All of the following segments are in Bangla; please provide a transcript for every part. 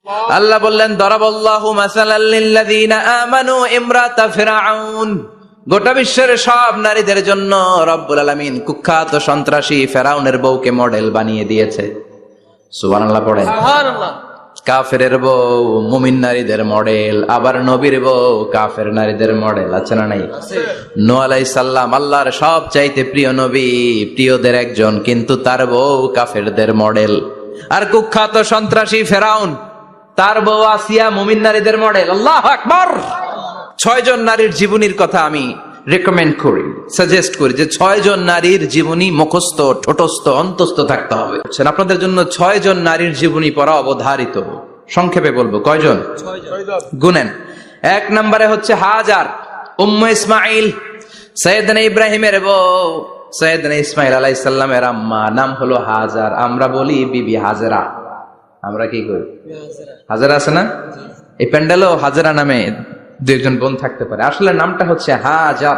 আল্লাহ বললেন দরাবাল্লাহু মাসালাল লিল্লাযিনা আমানু ইমরাতা ফিরআউন। গোটা বিশ্বের সব নারীদের জন্য রব্বুল আলামিন কুখ্যাত সন্ত্রাসী ফেরাউনের বউকে মডেল বানিয়ে দিয়েছে। সুবহানাল্লাহ পড়েন। সুবহানাল্লাহ। কাফেরের বউ মুমিন নারীদের মডেল, আবার নবীর বউ কাফের নারীদের মডেল, আছে না নাই? নূহ আলাইহিস সালাম আল্লাহর সব চাইতে প্রিয় নবী, প্রিয়দের একজন, কিন্তু তার বউ কাফেরদের মডেল। আর কুখ্যাত সন্ত্রাসী ফেরাউন, তার বউ আসিয়া মুমিন নারীদের মডেল। আল্লাহু আকবার। 6 জন নারীর জীবনীর কথা আমি রেকমেন্ড করি, সাজেস্ট করি যে 6 জন নারীর জীবনী মুখস্থ, ঠোঁটস্থ, অন্তস্থ থাকতে হবে। আপনাদের জন্য 6 জন নারীর জীবনী পড়া অবধারিত। সংক্ষেপে বলবো কয়জন? 6 জন। গুনেন। 1 নম্বরে হচ্ছে হাজার, উম্মে ইসমাইল, সাইয়েদনা ইব্রাহিমের বউ, সাইয়েদনা ইসমাইল আলাইহিস সালামের আম্মা, নাম হলো হাজার। আমরা বলি বিবি হাজেরা। আমরা কি করি? হাজেরা আছে না? এই প্যান্ডেলও হাজেরা নামে 2 বোন থাকতে পারে। আসলে নামটা হচ্ছে হাজার।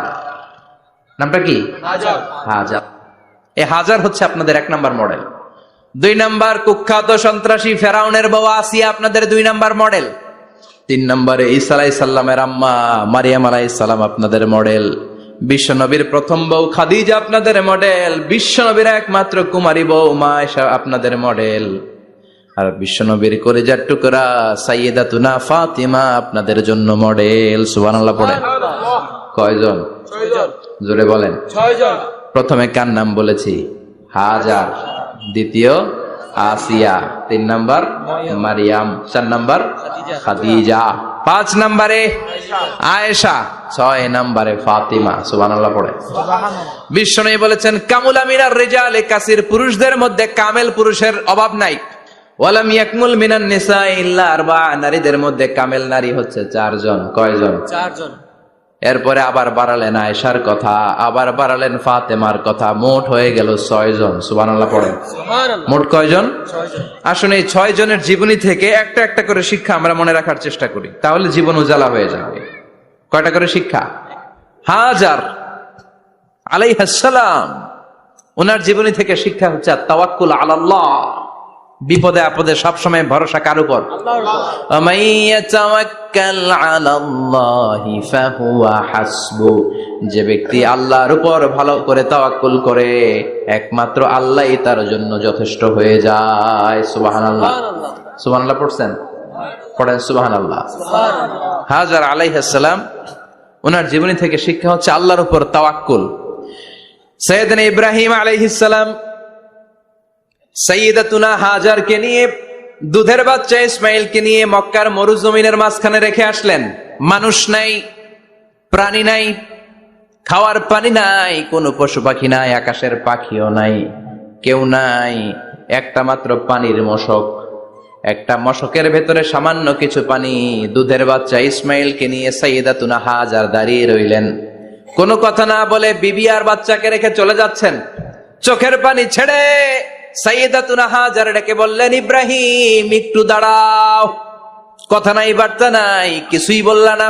নামটা কি? হাজার। এই হাজার হচ্ছে আপনাদের 1 নাম্বার মডেল। 2 নাম্বার কুখ্যাত সন্ত্রাসী ফেরাউনের বউ আসিয়া আপনাদের 2 নাম্বার মডেল। 3 নম্বরে ঈসা আলাইহিস সালামের আম্মা মারিয়াম আলাইহিস সালাম আপনাদের মডেল। বিশ্বনবীর প্রথম বউ খাদিজা আপনাদের মডেল। বিশ্বনবীর একমাত্র কুমারী বউ মা আয়েশা আপনাদের মডেল। আর বিশ্বনবীর কলিজার টুকরা সাইয়্যিদাতুনা ফাতিমা আপনাদের জন্য মডেল। সুবহানাল্লাহ পড়েন। কয়জন? 6 জন। জোরে বলেন। 6 জন। প্রথমে কার নাম বলেছি? হাজার। দ্বিতীয় আসিয়া। 3 নাম্বার মারিয়াম। 4 নাম্বার খাদিজা। 5 নম্বরে আয়েশা। 6 নম্বরে ফাতিমা। সুবহানাল্লাহ পড়েন। বিশ্বনবী বলেছেন কামুলা মিনার রিজালে কাসির, পুরুষদের মধ্যে কামেল পুরুষের অভাব নাই। ওয়ালাম ইয়াকমুল মিনান নিসা ইল্লা 4, নারীদের মধ্যে কামেল নারী হচ্ছে 4 জন। কয়জন? 4 জন। এরপরে আবার বাড়ালেন আয়েশার কথা, আবার বাড়ালেন ফাতেমার কথা, মোট হয়ে গেল 6 জন। সুবহানাল্লাহ পড়েন। সুবহানাল্লাহ। মোট কয়জন? 6 জন। আসলে এই 6 জনের জীবনী থেকে একটা একটা করে শিক্ষা আমরা মনে রাখার চেষ্টা করি, তাহলে জীবন উজালা হয়ে যাবে। কয়টা করে শিক্ষা? হাজার আলাইহিস সালাম, ওনার জীবনী থেকে শিক্ষা হচ্ছে তাওয়াক্কুল আলাল্লাহ, বিপদে আপদে সবসময় ভরসা কার উপর? আল্লাহর উপর। আমাইয়াতাওয়াক্কাল আলাল্লাহি ফাহুয়া হাসবু, যে ব্যক্তি আল্লাহর উপর ভালো করে তাওয়াক্কুল করে একমাত্র আল্লাহই তার জন্য যথেষ্ট হয়ে যায়। সুবহানাল্লাহ। সুবহানাল্লাহ। সুবহানাল্লাহ পড়ছেন? পড়েন সুবহানাল্লাহ। সুবহানাল্লাহ। হাজার আলাইহিস সালাম, ওনার জীবনী থেকে শিক্ষা হচ্ছে আল্লাহর উপর তাওয়াক্কুল। সাইয়েদনা ইব্রাহিম আলাইহিস সালাম সাইয়্যিদাতুনা হাজারকে নিয়ে, দুধের বাচ্চা ইসমাইলকে নিয়ে মক্কার মরুজমিনের মাঝখানে রেখে আসলেন। মানুষ নাই, প্রাণী নাই, খাওয়ার পানি নাই, কোনো পশু পাখি নাই, আকাশের পাখিও নাই, কেউ নাই, একটা মাত্র পানির মশক। একটা মশকের ভেতরে সামান্য কিছু পানি। দুধের বাচ্চা ইসমাইলকে নিয়ে সাইয়্যিদাতুনা হাজার দাঁড়িয়ে রইলেন। কোনো কথা না বলে বিবি আর বাচ্চাকে রেখে চলে যাচ্ছেন। চোখের পানি ছেড়ে সাইয়্যিদাতুনা হাজার ডেকে বললেন, ইব্রাহিম একটু দাঁড়াও। কথা নাই, বার্তা নাই, কিছুই বললা না।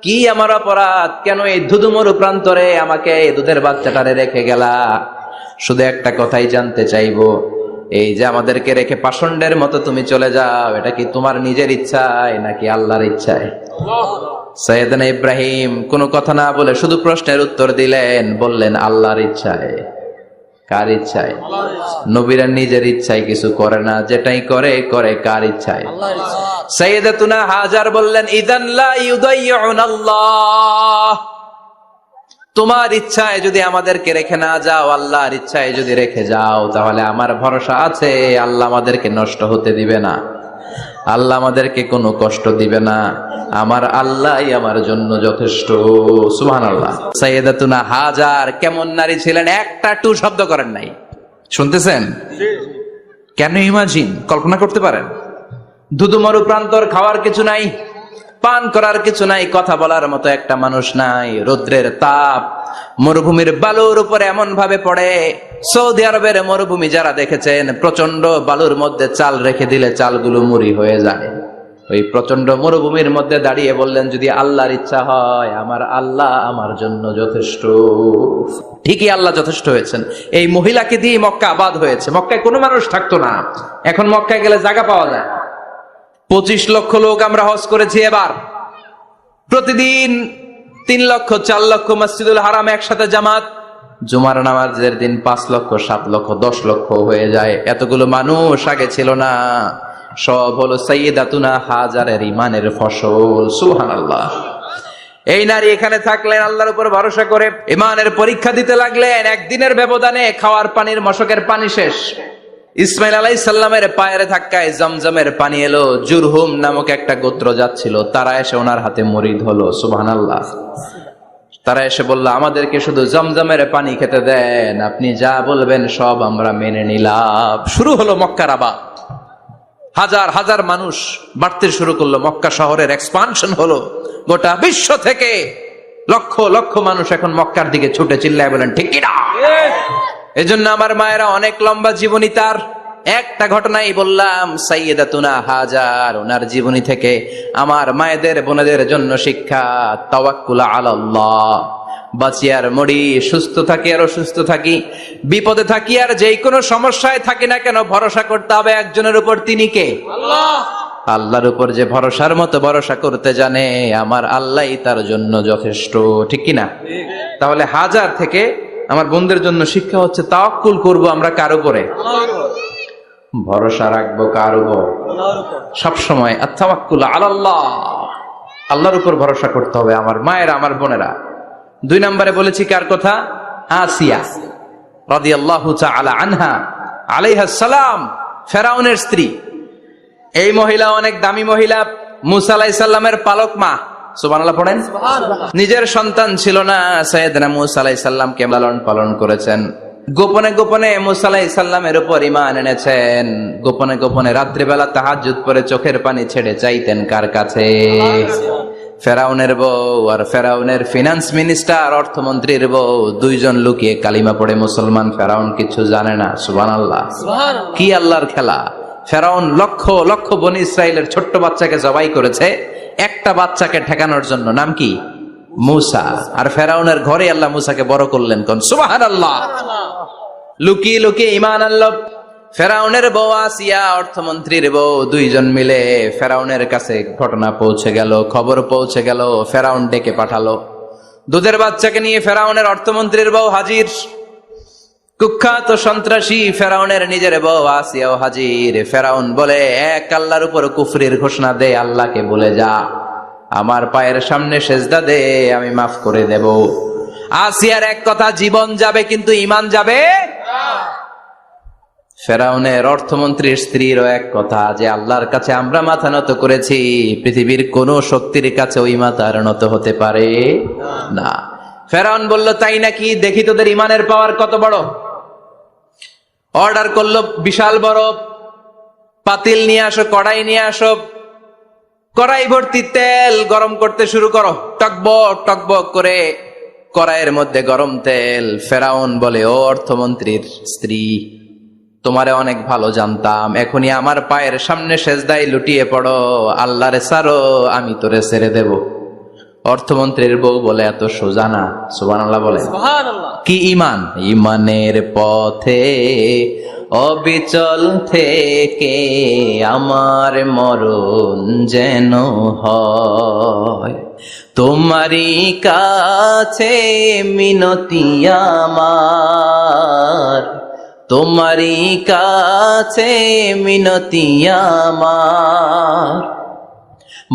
কি আমার অপরাধ? কেন এই ধুধুমরু প্রান্তরে আমাকে দুধের বাচ্চাটারে রেখে গেলা? শুধু একটা কথাই জানতে চাইবো, এই যে আমাদেরকে রেখে পাষণ্ডের মতো তুমি চলে যাও, এটা কি তোমার নিজের ইচ্ছায় নাকি আল্লাহর ইচ্ছায়? সাইয়েদনা ইব্রাহিম কোনো কথা না বলে শুধু প্রশ্নের উত্তর দিলেন, বললেন আল্লাহর ইচ্ছায়। কার ইচ্ছায়? নবীরা নিজের ইচ্ছায় কিছু করে না, যেটাই করে করে কার ইচ্ছায়? আল্লাহর ইচ্ছা। সাইয়্যিদাতুনা হাজার বললেন, ইযান লা ইউদাইয়ুনাল্লাহ, তোমার ইচ্ছায় যদি আমাদেরকে রেখে না যাও, আল্লাহর ইচ্ছায় যদি রেখে যাও, তাহলে আমার ভরসা আছে আল্লাহ আমাদেরকে নষ্ট হতে দিবে না, আল্লাহ আমাদেরকে কোনো কষ্ট দিবে না, আমার আল্লাহই আমার জন্য যথেষ্ট। সুবহানাল্লাহ। সাইয়্যিদাতুনা হাজার কেমন নারী ছিলেন? একটা টু শব্দ করেন নাই। শুনতেছেন? কেন ইমাজিন, কল্পনা করতে পারেন? ধুধুমরু প্রান্তর, খাওয়ার কিছু নাই, পান করার কিছু নাই, কথা বলার মতো একটা মানুষ নাই, রৌদ্রের তাপ মরুভূমির বালুর উপরে এমন ভাবে পড়ে। সৌদি আরবের মরুভূমি যারা দেখেছেন, প্রচন্ড বালুর মধ্যে চাল রেখে দিলে চালগুলো মুড়ি হয়ে যায়। ওই প্রচন্ড মরুভূমির মধ্যে দাঁড়িয়ে বললেন, যদি আল্লাহর ইচ্ছা হয়, আমার আল্লাহ আমার জন্য যথেষ্ট। ঠিকই আল্লাহ যথেষ্ট হয়েছেন। এই মহিলাকে দিয়ে মক্কা আবাদ হয়েছে। মক্কায় কোনো মানুষ থাকতো না, এখন মক্কায় গেলে জায়গা পাওয়া যায়। 25 লক্ষ লোক আমরা হজ করেছি এবার। প্রতিদিন 3 লক্ষ 4 লক্ষ মসজিদুল হারাম একসাথে জামাত। জুমার নামাজের দিন 5 লক্ষ 7 লক্ষ 10 লক্ষ হয়ে যায়। এতগুলো মানুষ আগে ছিল না। সব হলো সাইয়্যিদাতুনা হাজারের ইমানের ফসল। সুবহানাল্লাহ। এই নারী এখানে থাকলেন আল্লাহর উপর ভরসা করে, ইমানের পরীক্ষা দিতে লাগলেন। একদিনের ব্যবধানে খাওয়ার পানির মশকের পানি শেষ। ইসমাইল আলাইহিস সালামের পায়ের ধাক্কায় জমজমের পানি এলো। জুরহুম নামক একটা গোত্র যাচ্ছিল, তারা এসে ওনার হাতে মুরিদ হলো। সুবহানাল্লাহ। তারা এসে বলল, আমাদেরকে শুধু জমজমের পানি খেতে দেন, আপনি যা বলবেন সব আমরা মেনে নিলাম। শুরু হলো মক্কার আবাদ। হাজার হাজার মানুষ বাড়তে শুরু করলো। মক্কা শহরের এক্সপানশন হলো। গোটা বিশ্ব থেকে লক্ষ লক্ষ মানুষ এখন মক্কার দিকে ছুটে চিল্লায় বলেন ঠিক কিনা। এজন্য আমার মায়েরা অনেক লম্বা জীবনী, তার একটা ঘটনাই বললাম। সাইয়্যিদাতুনা হাজার, ওনার জীবনী থেকে আমার মায়েদের বোনেদের জন্য শিক্ষা। তাওয়াক্কুল আলাল্লাহ। বাঁচি আর মরি, সুস্থ থাকি আর অসুস্থ থাকি, বিপদে থাকি আর যেই কোনো সমস্যায় থাকি না কেন, ভরসা করতে হবে একজনের উপর। তিনি কে? আল্লাহ। আল্লাহর উপর যে ভরসার মতো ভরসা করতে জানে, আমার আল্লাহই তার জন্য যথেষ্ট। ঠিক কিনা? তাহলে হাজার থেকে আমার বোনদের জন্য শিক্ষা হচ্ছে তাওয়াক্কুল করব আমরা কার উপরে? ভরসা রাখবো কার উপর? সবসময় আত-তাওয়াক্কুল আলাল্লাহ, আল্লাহর উপর ভরসা করতে হবে আমার মায়েরা, আমার বোনেরা। 2 নম্বরে বলেছি কার কথা? আসিয়া রাদিয়াল্লাহু তাআলা আনহা আলাইহাস সালাম, ফেরাউনের স্ত্রী। এই মহিলা অনেক দামি মহিলা, মুসা আলাইহিস সালামের পালক মা। সুবহানাল্লাহ পড়েন। নিজের সন্তান ছিল না, সাইয়েদনা মুসা আলাইহিস সালামকে লালন পালন করেছেন। গোপনে গোপনে মুসা আলাইহিস সালামের উপর ঈমান এনেছেন। গোপনে গোপনে রাত্রিবেলা তাহাজ্জুদ পড়ে চোখের পানি ছেড়ে চাইতেন কার কাছে? ফেরাউনের বউ আর ফেরাউনের ফিনান্স মিনিস্টার, অর্থমন্ত্রীর বউ, 2 জন লুকিয়ে কালিমা পড়ে মুসলমান। ফেরাউন কিছু জানে না। সুবহানাল্লাহ। কি আল্লাহর খেলা! ফেরাউন লক্ষ লক্ষ বনি ইসরাইলের ছোট্ট বাচ্চাকে জবাই করেছে একটা বাচ্চাকে ঠেকানোর জন্য। নাম কি? মুসা। আর ফেরাউনের ঘরে আল্লাহ মুসাকে বড় করলেন। কোন? সুবহানাল্লাহ। লুকিয়ে লুকিয়ে ঈমান আনলো। ফেরাউনের বউ আসিয়া, অর্থমন্ত্রীর বউ, 2 জন মিলে ফেরাউনের কাছে ঘটনা পৌঁছে গেল, খবর পৌঁছে গেল। ফেরাউন ডেকে পাঠালো। দুধের বাচ্চাকে নিয়ে ফেরাউনের অর্থমন্ত্রীর বউ হাজির। কুখ্যাত সন্ত্রাসী ফেরাউনের নিজের বউ আসিয়াও হাজির। ফেরাউন বলে, এক আল্লাহর উপর কুফরির ঘোষণা দে, আল্লাহকে বলে যা, আমার পায়ের সামনে সেজদা দে, আমি মাফ করে দেব। আসিয়ার এক কথা, জীবন যাবে কিন্তু ঈমান যাবে। ফেরাউনের অর্থমন্ত্রীর স্ত্রীরও এক কথা, যে আল্লাহর কাছে আমরা মাথা নত করেছি, পৃথিবীর কোন শক্তির কাছে ওই মাথা নত হতে পারে না। ফেরাউন বলল, তাই নাকি? দেখি তোদের ঈমানের পাওয়ার কত বড়। অর্ডার করলো, বিশাল বড় পাতিল নিয়ে আসো, কড়াই নিয়ে আসো, কড়াই ভর্তি তেল গরম করতে শুরু করো। টকবক টকবক করে কড়াইয়ের মধ্যে গরম তেল। ফেরাউন বলে, ও অর্থমন্ত্রীর স্ত্রী, তোমারে অনেক ভালো জানতাম, এখনই আমার পায়ের সামনে সেজদায় লুটিয়ে পড়ো, আল্লাহরে ছাড়ো, আমি তোরে ছেড়ে দেব। অর্থমন্ত্রীর বউ বলে, এত সোজা না। সুবহানাল্লাহ বলে। কি ঈমান? ঈমানের পথে অবিচল থেকে আমার মরণ যেন হয়, তোমারই কাছে মিনতি আমার, তোমারই কাছে মিনতি আমার,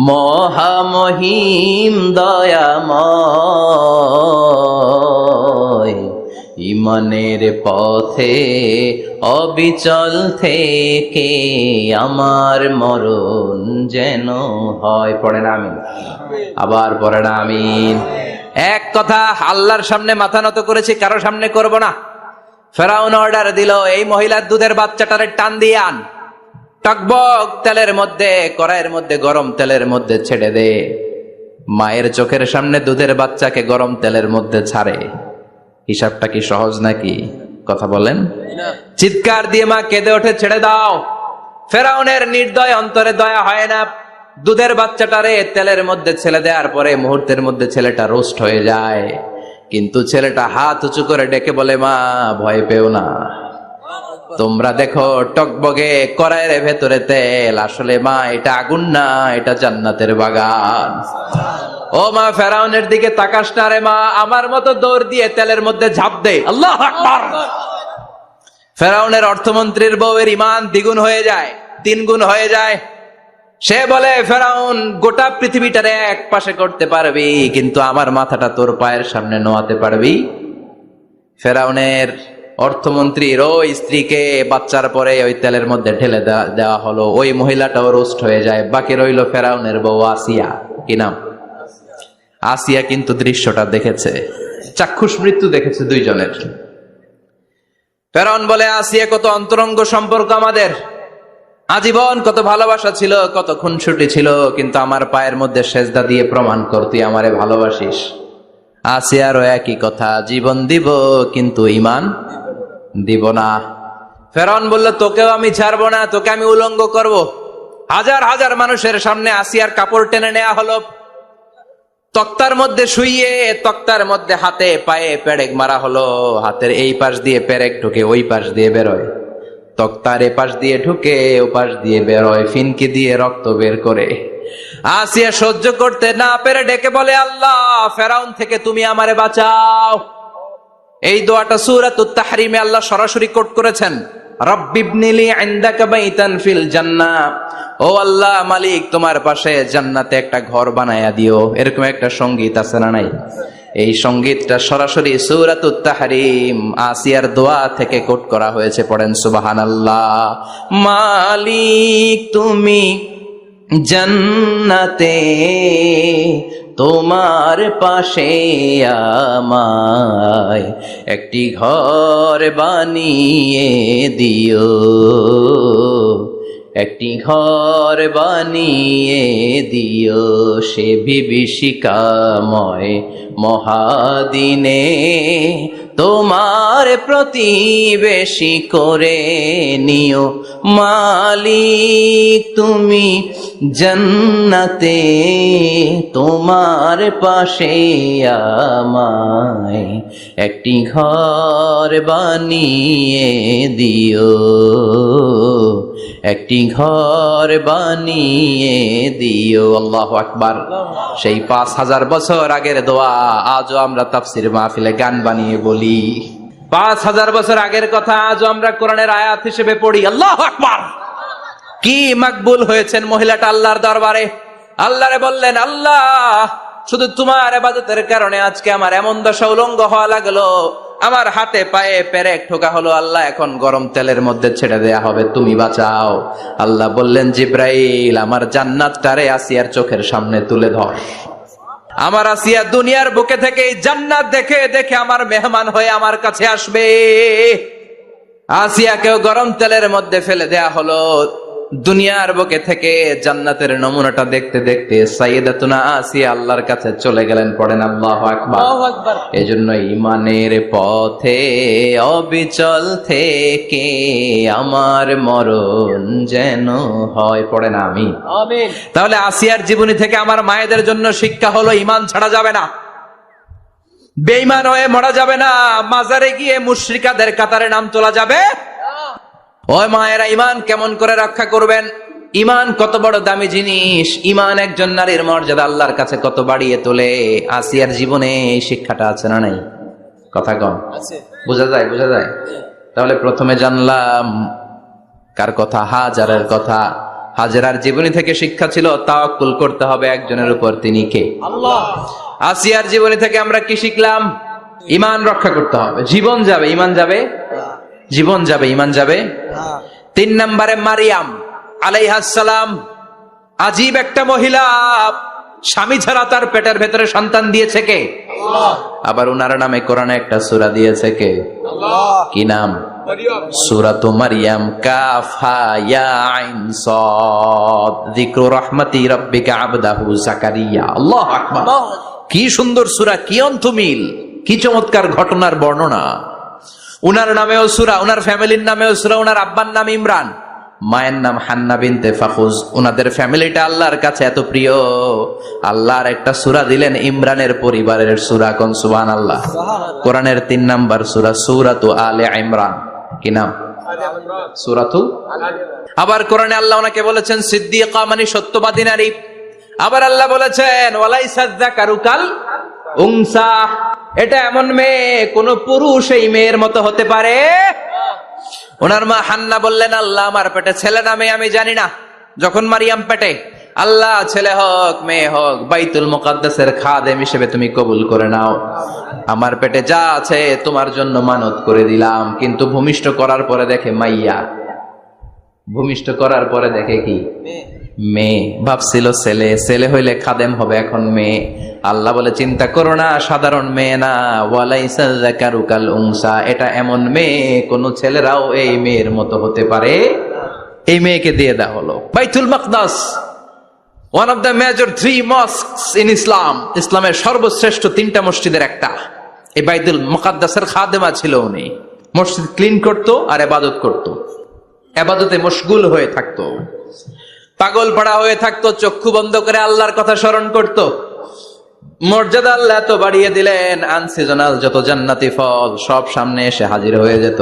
মহামহিম দয়াময়, ঈমানের পথে অবিচল থেকে আমার মরণ যেন হয়। পড়েন আমিন। আবার পড়েন আমিন। এক কথা, আল্লাহর সামনে মাথা নত করেছি, কারো সামনে করব না। ফেরাউন অর্ডার দিল, এই মহিলার দুধের বাচ্চাটারে টান দিয়ে আন, টকবক তেলের মধ্যে, কড়াইয়ের মধ্যে গরম তেলের মধ্যে ছেড়ে দে। মায়ের চোখের সামনে দুধের বাচ্চাকে গরম তেলের মধ্যে ছাড়ে। হিসাবটা কি সহজ নাকি? কথা বলেন। চিৎকার দিয়ে মা কেঁদে ওঠে, ছেড়ে দাও। ফেরাউনের নির্দয় অন্তরে দয়া হয় না। দুধের বাচ্চাটারে তেলের মধ্যে ছেড়ে দেওয়ার পরে মুহূর্তের মধ্যে ছেলেটা রোস্ট হয়ে যায়। কিন্তু ছেলেটা হাত উঁচু করে ডেকে বলে, মা ভয় পেও না, তোমরা দেখো টকবগে কড়াইয়ের ভেতরে তেল, আসলে মা এটা আগুন না, এটা জান্নাতের বাগান। ও মা, ফেরাউনের দিকে তাকাস না রে মা, আমার মতো দৌড় দিয়ে তেলের মধ্যে ঝাঁপ দে। আল্লাহু আকবার। ফেরাউনের অর্থমন্ত্রীর বউয়ের ঈমান দ্বিগুণ হয়ে যায়, 3 গুণ হয়ে যায়। সে বলে, ফেরাউন গোটা পৃথিবীটারে এক পাশে করতে পারবি, কিন্তু আমার মাথাটা তোর পায়ের সামনে নোয়াতে পারবি? ফেরাউনের অর্থমন্ত্রীর ওই স্ত্রীকে বাচ্চার পরে ওই তেলের মধ্যে ঢেলে দেওয়া হলো। ওই মহিলাটাও রোস্ট হয়ে যায়। বাকি রইল ফেরাউনের বউ আসিয়া। কি নাম? আসিয়া কিন্তু দৃশ্যটা দেখেছে, চাক্ষুষ মৃত্যু দেখেছে দুইজনের। ফেরাউন বলে, আসিয়া কত অন্তরঙ্গ সম্পর্ক আমাদের, আজীবন কত ভালোবাসা ছিল, কত খুনসুটি ছিল, কিন্তু আমার পায়ের মধ্যে সেজদা দিয়ে প্রমাণ কর তুই আমারে ভালোবাসিস। আসিয়ারও একই কথা, জীবন দিব কিন্তু ঈমান দিব না। ফেরাউন বলল, তোকেও আমি ছাড়বো না, তোকে আমি উলঙ্গ করব। হাজার হাজার মানুষের সামনে আসিয়ার কাপড় টেনে নেওয়া হলো, তক্তার মধ্যে শুইয়ে তক্তার মধ্যে হাতে পায়ে পেরেক মারা হলো। হাতের এই পাশ দিয়ে পেরেক ঢুকে ওই পাশ দিয়ে বেরোয়, তক্তার এ পাশ দিয়ে ঢুকে ও পাশ দিয়ে বেরোয়, ফিনকি দিয়ে রক্ত বের করে। আসিয়া সহ্য করতে না পেরে ডেকে বলে, আল্লাহ, ফেরাউন থেকে তুমি আমারে বাঁচাও। এই দোয়াটা সূরাতুত তাহরিমে আল্লাহ সরাসরি কোট করেছেন, রব্বিবনিলি ইনদাকা বাইতান ফিল জান্নাহ। ও আল্লাহ মালিক, তোমার পাশে জান্নাতে একটা ঘর বানায়া দিও। এরকম একটা সঙ্গীত আছে না নাই? এই সঙ্গীতটা সরাসরি সূরাতুত তাহরিম আসিয়ার দোয়া থেকে কোট করা হয়েছে। পড়েন সুবহানাল্লাহ। মালিক তুমি জান্নাতে, তোমার পাশে আমায় একটি ঘর বানিয়ে দিও, একটি ঘর বানিয়ে দিও, সে বিভীষিকাময় মহাদিনে তোমার প্রতিবেশী করে নিও। মালিক তুমি জান্নাতে, তোমার পাশে আমায় একটি ঘর বানিয়ে দিও, একটি ঘর বানিয়ে দিও। আল্লাহু আকবার। সেই 5000 বছর আগের দোয়া আজও আমরা তাফসীর মাহফিলে গান বানিয়ে বলি। 5000 বছর আগের কথা আজও আমরা কোরআনের আয়াত হিসেবে পড়ি। আল্লাহু আকবার। কি মাকবুল হয়েছেন মহিলাটা আল্লাহর দরবারে। আল্লাহরে বললেন, আল্লাহ, শুধু তোমার ইবাদতের কারণে আজকে আমার এমন দশা উলঙ্গ হওয়া লাগলো, আমার হাতে পায়ে পেরেক ঠোকা হলো। আল্লাহ, এখন গরম তেলের মধ্যে ছেড়ে দেয়া হবে, তুমি বাঁচাও। আল্লাহ বললেন, জিব্রাইল, আমার জান্নাতটারে আসিয়ার চোখের সামনে তুলে ধর। আমার আসিয়া দুনিয়ার বুকে থেকে জান্নাত দেখে দেখে আমার মেহমান হয়ে আমার কাছে আসবে। আসিয়াকেও গরম তেলের মধ্যে ফেলে দেয়া হলো। দুনিয়ার বুকে থেকে জান্নাতের নমুনাটা দেখতে দেখতে সাইয়েদাতুনা আসিয়া আল্লাহর কাছে চলে গেলেন। পড়েন আল্লাহু আকবার। এজন্য ঈমানের পথে অবিচল থেকে আমার মরণ যেন হয়। পড়েন আমিন। আমিন। তাহলে আসিয়ার জীবনী থেকে আমার মায়েদের জন্য শিক্ষা হলো, ঈমান ছাড়া যাবে না, বেঈমান হয়ে মরা যাবে না, মাজারে গিয়ে মুশরিকাদের কাতারে নাম তোলা যাবে। ওই মায়েরা ঈমান কেমন করে রক্ষা করবেন? ঈমান কত বড় দামি জিনিস। ঈমান একজন নারীর মর্যাদা আল্লাহর কাছে কত বাড়িয়ে তোলে। আসিয়ার জীবনে এই শিক্ষাটা আছে না নাই? কথা কম, বোঝা যায়? বোঝা যায়। তাহলে প্রথমে জানলাম কার কথা? হাজারের কথা। হাজেরার জীবনী থেকে শিক্ষা ছিল তাওয়াক্কুল করতে হবে একজনের উপর, তিনি কে? আল্লাহ। আসিয়ার জীবনী থেকে আমরা কি শিখলাম? ঈমান রক্ষা করতে হবে। জীবন যাবে, ঈমান যাবে, জীবন যাবে, ঈমান যাবে। 3 নম্বরে মারিয়াম আলাইহিস সালাম, আজীব একটা মহিলা, স্বামী ছাড়া তার পেটের ভেতরে সন্তান দিয়েছে কে? আল্লাহ। আবার উনার নামে কোরআনে একটা সূরা দিয়েছে কে? আল্লাহ। কি নাম? সূরাতু মারইয়াম। কাফ হা ইয়া আইন সাদ, যিকরু রাহমাতি রাব্বিকা আবদাহু যাকারিয়া। আল্লাহু আকবার। কি সুন্দর সূরা, কি অন্তমিল, কি চমৎকার ঘটনার বর্ণনা। উনার নামেও সূরা, উনার ফ্যামিলির নামেও সূরা। উনার আব্বার নাম ইমরান, মায়ের নাম হান্না বিনতে ফাখুজ। উনাদের ফ্যামিলিটা আল্লাহর কাছে এত প্রিয়, আল্লাহর একটা সূরা দিলেন ইমরানের পরিবারের সূরা। কোন? সুবহানাল্লাহ। কোরআনের 3 নাম্বার সূরা, সূরাতু আলে ইমরান। কি নাম? সূরাতুল। আবার কোরআনে আল্লাহ ওনাকে বলেছেন সিদ্দিকা, মানে সত্যবাদী নারী। আবার আল্লাহ বলেছেন ওয়ালাইসা যাকারু কাল উনসা, এটা এমন মেয়ে কোন পুরুষ এই মেয়ের মতো হতে পারে? ওনার মা হান্না বললেন, আল্লাহ আমার পেটে ছেলে না মেয়ে আমি জানি না। যখন মারিয়াম পেটে, আল্লাহ ছেলে হোক মেয়ে হোক বাইতুল মুকাদ্দাসের খাদেম হিসেবে তুমি কবুল করে নাও। আমার পেটে যা আছে তোমার জন্য মানত করে দিলাম। কিন্তু ভূমিষ্ঠ করার পরে দেখে মাইয়া, ভূমিষ্ঠ করার পরে দেখে কি মেয়ে। ভাবছিল ছেলে, ছেলে হইলে খাদেম হবে, এখন মেয়ে। আল্লাহ বলে চিন্তা করো না, সাধারণ মেয়ে না। ওয়ালাইসা যাকারু কাল উনসা, এটা এমন মেয়ে কোন ছেলেরাও এই মেয়ের মতো হতে পারে। এই মেয়েকে দিয়ে দেওয়া হলো Baitul Maqdis, one of the major 3 mosques in Islam. ইসলামের সর্বশ্রেষ্ঠ 3টা মসজিদের একটা। এই বাইতুল মুকাদ্দাসের খাদেমা ছিল উনি। মসজিদ ক্লিন করতো আর ইবাদত করতো, ইবাদতে মশগুল হয়ে থাকতো, পাগল পাড়া হয়ে থাকতো, চক্ষু বন্ধ করে আল্লাহর কথা স্মরণ করত। মর্যাদা আল্লাহ তো বাড়িয়ে দিলেন, আনসিজনাল যত জান্নাতি ফল সব সামনে এসে হাজির হয়ে যেত।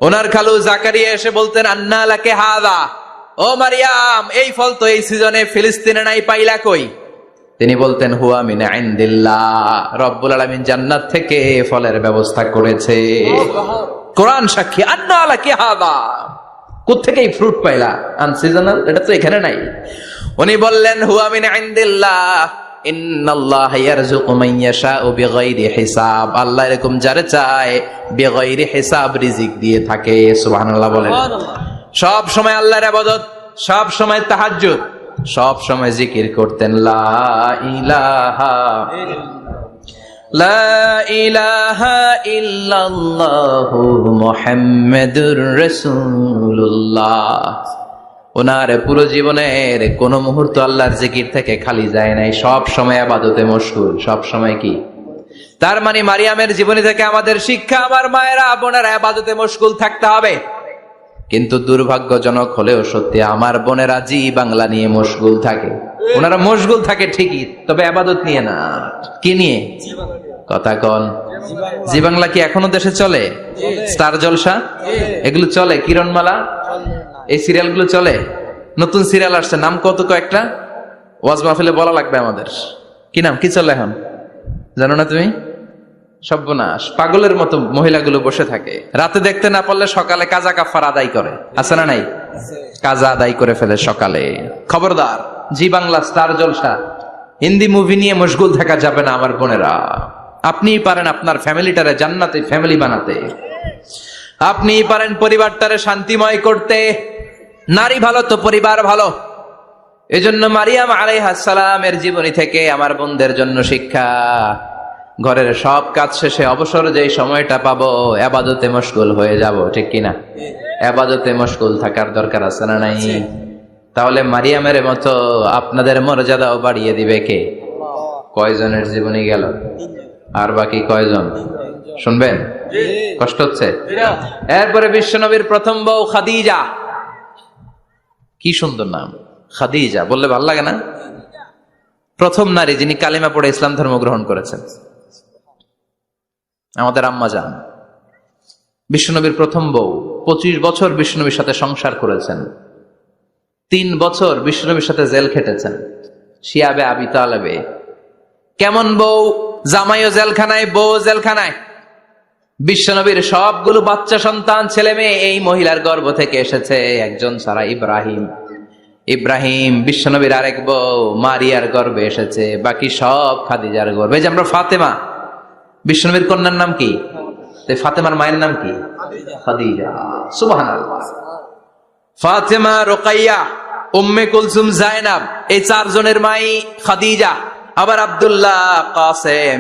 ওনার খালু জাকারিয়া এসে বলতেন আন্না লাকে হাদা, ও মারিয়াম এই ফল তো এই সিজনে ফিলিস্তিনে নাই, পাইলা কই? তিনি বলতেন হুয়া মিন ইনদিল্লাহ, রব্বুল আলামিন জান্নাত থেকে ফলের ব্যবস্থা করেছে। কোরআন সাক্ষী, আন্না লাকে হাদা, কোত্থেকে এই ফ্রুট পাইলা? আনসিজনাল, এটা তো এখানে নাই। উনি বললেন হুয়া মিন ইনদিল্লাহ, ইন্নাল্লাহা ইয়ারযুকু মান ইয়াশাউ বিগাইরি হিসাব, আল্লাহ এরকম যারে চায় বিগাইরি হিসাব রিজিক দিয়ে থাকে। সুবহানাল্লাহ বলেন। সব সময় আল্লাহর ইবাদত, সব সময় তাহাজ্জুদ, সব সময় জিকির করতেন লা ইলাহা লা ইলাহা ইল্লাল্লাহু মুহাম্মাদুর রাসূলুল্লাহ। ওনার পুরো জীবনের কোন মুহূর্ত আল্লাহর জিকির থেকে খালি যায় নাই, সব সময় ইবাদতে মশগুল, সব সময় কি? তার মানে মারিয়ামের জীবনী থেকে আমাদের শিক্ষা, আমার মায়েরা বোনেরা ইবাদতে মশগুল থাকতে হবে। কিন্তু দুর্ভাগ্যজনক হলেও সত্যি, আমার বোনেরা জি বাংলা নিয়ে মশগুল থাকে। ওনারা মশগুল থাকে ঠিকই, তবে ইবাদত নিয়ে না। কি নিয়ে? কথা কন। জি বাংলা কি এখনো দেশে চলে? স্টার জলসা এগুলো চলে, কিরণমালা এই সিরিয়াল গুলো চলে। নতুন সিরিয়াল আসছে, নাম কত কয়েকটা, ওয়াজ মাহফিলে বলা লাগবে আমাদের। কি নাম, কি চলে এখন জানো না তুমি? সর্বনাশ, পাগলের মতো মহিলাগুলো বসে থাকে, রাতে দেখতে না পারলে সকালে কাজা কাফার আদায় করে, আছে না নাই? কাজা আদায় করে ফেলে সকালে। খবরদার, জি বাংলা, স্টার জলসা, হিন্দি মুভি নিয়ে মশগুল থাকা যাবে না আমার বোনেরা। আপনিই পারেন আপনার ফ্যামিলিটারে জান্নাতে ফ্যামিলি বানাতে, আপনিই পারেন পরিবারটারে শান্তিময় করতে। নারী ভালো তো পরিবার ভালো। এজন্য মারিয়াম আলাইহিস সালামের জীবনী থেকে আমার বোনদের জন্য শিক্ষা, ঘরের সব কাজ শেষে অবসর যেই সময়টা পাবো ইবাদতে মশগুল হয়ে যাব, ঠিক কিনা? ইবাদতে মশগুল থাকার দরকার আছে না নাই? তাহলে মারিয়ামের মতো আপনাদের মর্যাদাও বাড়িয়ে দিবে কে? কয়জনের জীবনী গেল? আর বাকি কয়জন শুনবেন? কষ্ট হচ্ছে? এরপরে বিশ্বনবীর প্রথম বউ খাদিজা। কি সুন্দর নাম, খাদিজা বললে ভালো লাগে না? প্রথম নারী যিনি কালিমা পড়ে ইসলাম ধর্ম গ্রহণ করেছেন, আমাদের আম্মা জান। বিশ্বনবীর প্রথম বউ, 25 বছর বিশ্বনবীর সাথে সংসার করেছেন, 3 বছর বিশ্বনবীর সাথে জেল খেটেছেন, শিয়াবে আবি তালেবে। কেমন বউ? জামাইও জেলখানায়, বউ জেলখানায়। বিশ্বনবীর সবগুলো বাচ্চা সন্তান ছেলে মেয়ে এই মহিলার গর্ভ থেকে এসেছে, একজন ছাড়া, ইব্রাহিম। ইব্রাহিম বিশ্বনবীর আরেক বউ মারিয়ার গর্ভে এসেছে, বাকি সব খাদিজার গর্ভে। যে আমরা ফাতেমা, বিশ্বনবীর কন্যার নাম কি? ফাতেমার মায়ের নাম কি? খাদিজা। সুবহানাল্লাহ। ফাতেমা, রোকাইয়া, উম্মে কুলসুম, জায়নাব, এই 4 জনের মাই খাদিজা। আবার আব্দুল্লাহ, কাসেম,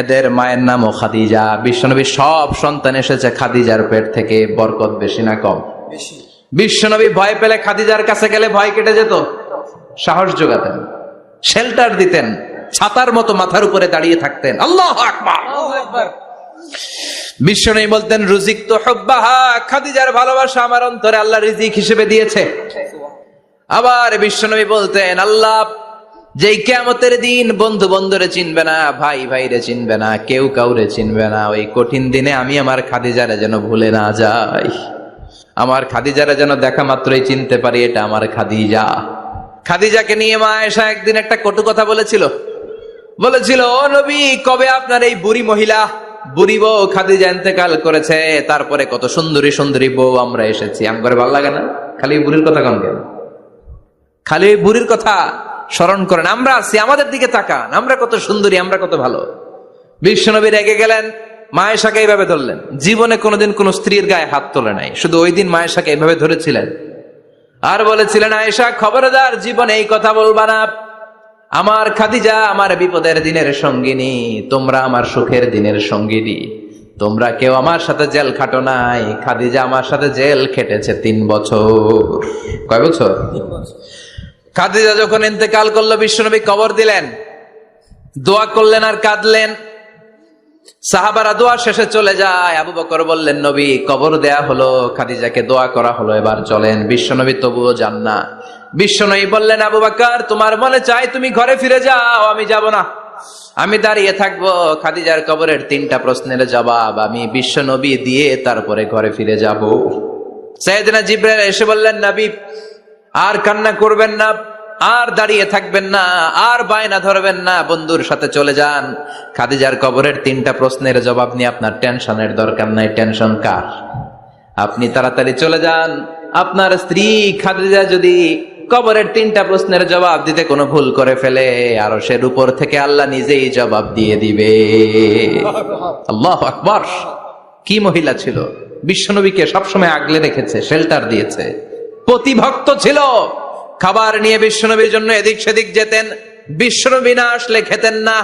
এদের মায়ের নামও খাদিজা। বিশ্বনবীর সব সন্তান এসেছে খাদিজার পেট থেকে। বরকত বেশি না কম? বিশ্বনবী ভয় পেলে খাদিজার কাছে গেলে ভয় কেটে যেত, সাহস যোগাতেন, শেল্টার দিতেন, ছাতার মতো মাথার উপরে দাঁড়িয়ে থাকতেন। আল্লাহু আকবার। বিশ্বনবী বলতেন রুজিক তো হুব্বাহা, খাদিজার ভালোবাসা আমার অন্তরে আল্লাহ রিজিক হিসেবে দিয়েছে। আবার বিশ্বনবী বলতেন আল্লাহ যেই কিয়ামতের দিন বন্ধু বন্ধুরে চিনবে না, ভাই ভাইরে চিনবে না, কেউ কাউরে চিনবে না, ওই কঠিন দিনে আমি আমার খাদিজারে যেন ভুলে না যাই। আমার খাদিজারা যেন দেখা মাত্রই চিনতে পারি এটা আমার খাদিজা। খাদিজাকে নিয়ে মা আয়েশা একদিন একটা কটু কথা বলেছিল, ও নবী, কবে আপনার এই বুড়ি মহিলা, বুড়ি বউ খাদিজা ইন্তেকাল করেছে, তারপরে কত সুন্দরী সুন্দরী বউ আমরা এসেছি, আম করে ভালো লাগে না? খালি বুড়ির কথা কন কেন? খালি ওই বুড়ির কথা স্মরণ করেন। আমরা আছি, আমাদের দিকে তাকান, আমরা কত সুন্দরী, আমরা কত ভালো। বিশ্বনবী রেগে গেলেন, মা আয়েশাকে এইভাবে ধরলেন। জীবনে কোনোদিন কোন স্ত্রীর গায়ে হাত তোলে নাই, শুধু ওই দিন মা আয়েশাকে এইভাবে ধরেছিলেন আর বলেছিলেন, আয়েশা খবরদার, জীবনে এই কথা বলবা না। আমার খাদিজা আমার বিপদের দিনের সঙ্গিনী, তোমরা আমার সুখের দিনের সঙ্গিনী। তোমরা কেউ আমার সাথে জেল খাটো নাই, খাদিজা আমার সাথে জেল খেটেছে 3 বছর। কয় বছর? খাদিজা যখন ইন্তেকাল করলো, বিশ্বনবী কবর দিলেন, দোয়া করলেন আর কাঁদলেন। সাহাবারা দোয়া শেষে চলে যায়। আবু বকর বললেন, নবী কবর দেয়া হলো, খাদিজাকে দোয়া করা হলো, এবার চলেন। বিশ্বনবী তবুও যান না। বিশ্বনবী বললেন, আবু বকর তোমার মনে চাই তুমি ঘরে ফিরে যাও, আমি যাব না, আমি দাঁড়িয়ে থাকবো। খাদিজার কবরের 3টা প্রশ্নের জবাব আমি বিশ্বনবী দিয়ে তারপরে ঘরে ফিরে যাব। সাইয়েদনা জিবরাইল এসে বললেন, নবী আর কান্না করবেন না, আর দাঁড়িয়ে থাকবেন না, আর বায়না ধরবেন না, বন্ধুর সাথে চলে যান। খাদিজার কবরের 3টা প্রশ্নের জবাব নিয়ে আপনার টেনশনের দরকার নাই। টেনশন কার? আপনি তাড়াতাড়ি চলে যান। আপনার স্ত্রী খাদিজা যদি কবরের 3টা প্রশ্নের জবাব দিতে কোনো ভুল করে ফেলে, আরশের উপর থেকে আল্লাহ নিজেই জবাব দিয়ে দিবে। আল্লাহু আকবার! কি মহিলা ছিল! বিশ্বনবীকে সবসময় আগলে রেখেছে, শেল্টার দিয়েছে। প্রতিভক্ত ছিল। খাবার নিয়ে বিশ্বনবীর জন্য এদিক সেদিক যেতেন, বিশ্বনবী না আসলে খেতেন না।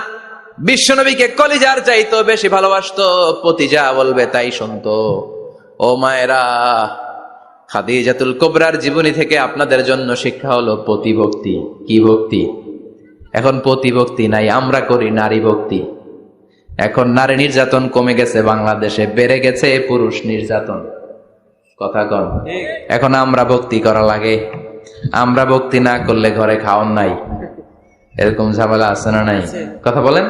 বিশ্বনবীকে কলিজার চাইতো বেশি ভালোবাসতো, পতি যা বলবে তাই শুনতো। ও মায়েরা, খাদিজাতুল কুবরার জীবনী থেকে আপনাদের জন্য শিক্ষা হলো প্রতিভক্তি। কি ভক্তি? এখন প্রতিভক্তি নাই, আমরা করি নারী ভক্তি। এখন নারী নির্যাতন কমে গেছে বাংলাদেশে, বেড়ে গেছে পুরুষ নির্যাতন। কথা কন। এখন আমরা ভক্তি করা লাগে, আমরা ভক্তি না করলে ঘরে খাওয়ান নাই, এরকম ঝামেলা আছে না নাই? কথা বলেন।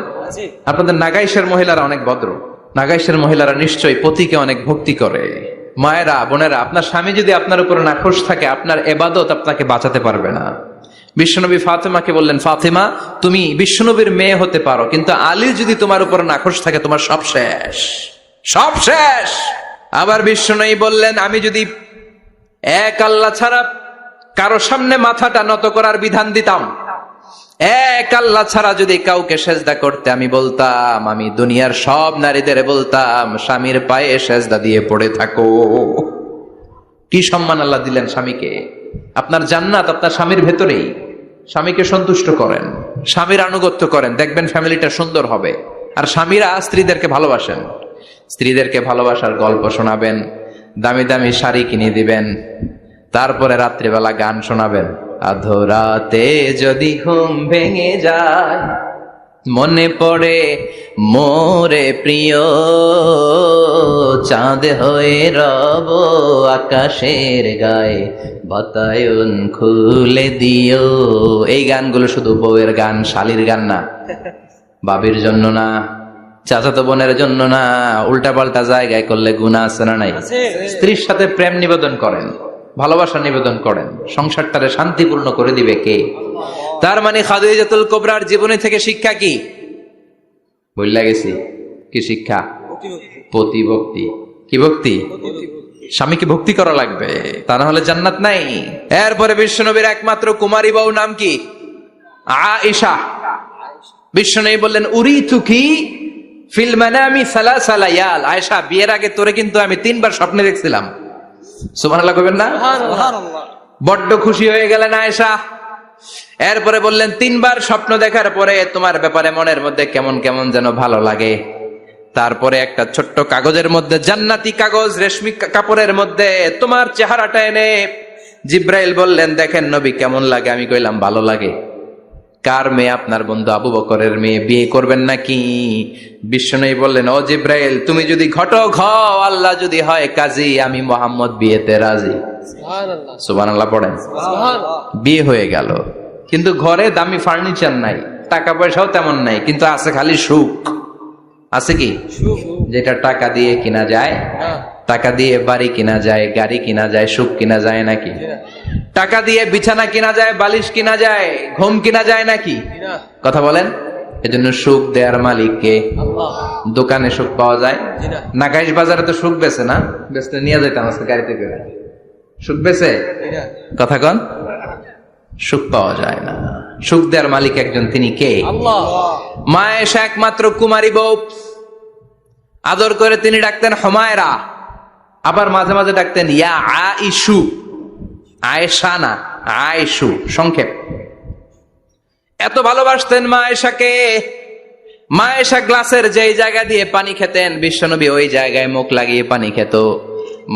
আপনাদের নাগাইশের মহিলারা অনেক ভদ্র, নাগাইশের মহিলারা নিশ্চয়ই পতিকে অনেক ভক্তি করে। মায়েরা, বোনেরা, আপনার স্বামী যদি আপনার উপরে নাখোশ থাকে, আপনার ইবাদত আপনাকে বাঁচাতে পারবে না। বিশ্বনবী ফাতেমাকে বললেন, ফাতেমা তুমি বিশ্বনবীর মেয়ে হতে পারো, কিন্তু আলী যদি তোমার উপরে নাখোশ থাকে, তোমার সব শেষ, সব শেষ। আবার বিশ্বনবী বললেন, আমি যদি এক আল্লাহ ছাড়া কারো সামনে মাথাটা নত করার বিধান দিতাম, এক আল্লাহ ছাড়া যদি কাউকে সেজদা করতে আমি বলতাম, আমি দুনিয়ার সব নারীদের বলতাম স্বামীর পায়ে সেজদা দিয়ে পড়ে থাকো। কি সম্মান আল্লাহ দিলেন স্বামীকে! আপনার জান্নাত আপনার স্বামীর ভেতরেই। স্বামীকে সন্তুষ্ট করেন, স্বামীর আনুগত্য করেন, দেখবেন ফ্যামিলিটা সুন্দর হবে। আর স্বামীরা স্ত্রীদেরকে ভালোবাসেন, স্ত্রীদেরকে ভালোবাসার গল্প শোনাবেন, দামি দামি শাড়ি কিনে দিবেন, তারপরে রাত্রিবেলা গান শোনাবেন। আধরাতে যদি ঘুম ভেঙে যায়, মনে পড়ে মোরে প্রিয়, চাঁদ হয়ে রব আকাশের গায়ে, বাতায়ন খুলে দিও। এই গানগুলো শুধু বউয়ের গান, শালীর গান না, বাবির জন্য না, চাচাতো বোনের জন্য না। উল্টা পাল্টা জায়গায় করলে গুনাহ আছে না নাই? স্ত্রীর সাথে প্রেম নিবেদন করেন, ভালোবাসা নিবেদন করেন, সংসারটারে শান্তিপূর্ণ করে দিবে কে? তার মানে খাদিজাতুল কুবরার জীবনী থেকে শিক্ষা কি? বললা গেছি, কি শিক্ষা? প্রতিভক্তি। কি ভক্তি? স্বামীকে ভক্তি করা লাগবে, তা না হলে জান্নাত নাই। এরপরে বিশ্বনবীর একমাত্র কুমারী বউ নাম কি? আয়েশা। বিশ্বনবী বললেন, উরিতুকি ফিল মানামি সালাসা লায়াল। আয়েশা, বিয়ের আগে তোরে কিন্তু আমি 3 বার স্বপ্নে দেখছিলাম। সুবহানাল্লাহ কইবেন না? বড্ড খুশি হয়ে গেলেন আয়েশা। এরপরে বললেন, 3 বার স্বপ্ন দেখার পরে তোমার ব্যাপারে মনের মধ্যে কেমন কেমন যেন ভালো লাগে। তারপরে একটা ছোট্ট কাগজের মধ্যে, জান্নাতি কাগজ, রেশমি কাপড়ের মধ্যে তোমার চেহারাটা এনে জিব্রাইল বললেন, দেখেন নবী কেমন লাগে? আমি কইলাম, ভালো লাগে। কার মেয়ে? আপনার বন্ধু আবু বকরের মেয়ে, বিয়ে করবেন নাকি? বিশ্বনবী বললেন, ও জিব্রাইল, তুমি যদি ঘটক হও, আল্লাহ যদি হয় কাজী, আমি মুহাম্মদ বিয়েতে রাজি। সুবহানাল্লাহ পড়েন। বিয়ে হয়ে গেল, কিন্তু ঘরে দামি ফার্নিচার নাই, টাকা পয়সাও তেমন নাই, কিন্তু আছে খালি সুখ। আছে কি? যেটা টাকা দিয়ে কিনা যায় টাকা দিয়ে বাড়ি কিনা যায়, গাড়ি কিনা যায়, সুখ কিনা যায় নাকি? টাকা দিয়ে বিছানা কিনা যায়, বালিশ কিনা যায়, ঘুম কিনা যায় নাকি? কথা বলেন। এজন্য সুখ দেয়ার মালিক কে? আল্লাহ। দোকানে সুখ পাওয়া যায়? জি না। নাকাইশ বাজারে তো সুখ বেছে না, বেচতে নিয়ে যাইতাম আজকে গাড়িতে করে। সুখ বেছে? কথা কন। সুখ পাওয়া যায় না। সুখ দেয়ার মালিক একজন, তিনি কে? আল্লাহ। মা আয়েশা একমাত্র কুমারী বউ, আদর করে তিনি ডাকতেন হুমায়রা, আবার মাঝে মাঝে ডাকতেন ইয়া আইশু। আয়েশা না, আয়েশু সংক্ষেপ। এত ভালোবাসতেন মা আয়েশাকে। মা আয়েশা গ্লাসের যেই জায়গা দিয়ে পানি খেতেন, বিশ্বনবী ওই জায়গায় মুখ লাগিয়ে পানি খেত।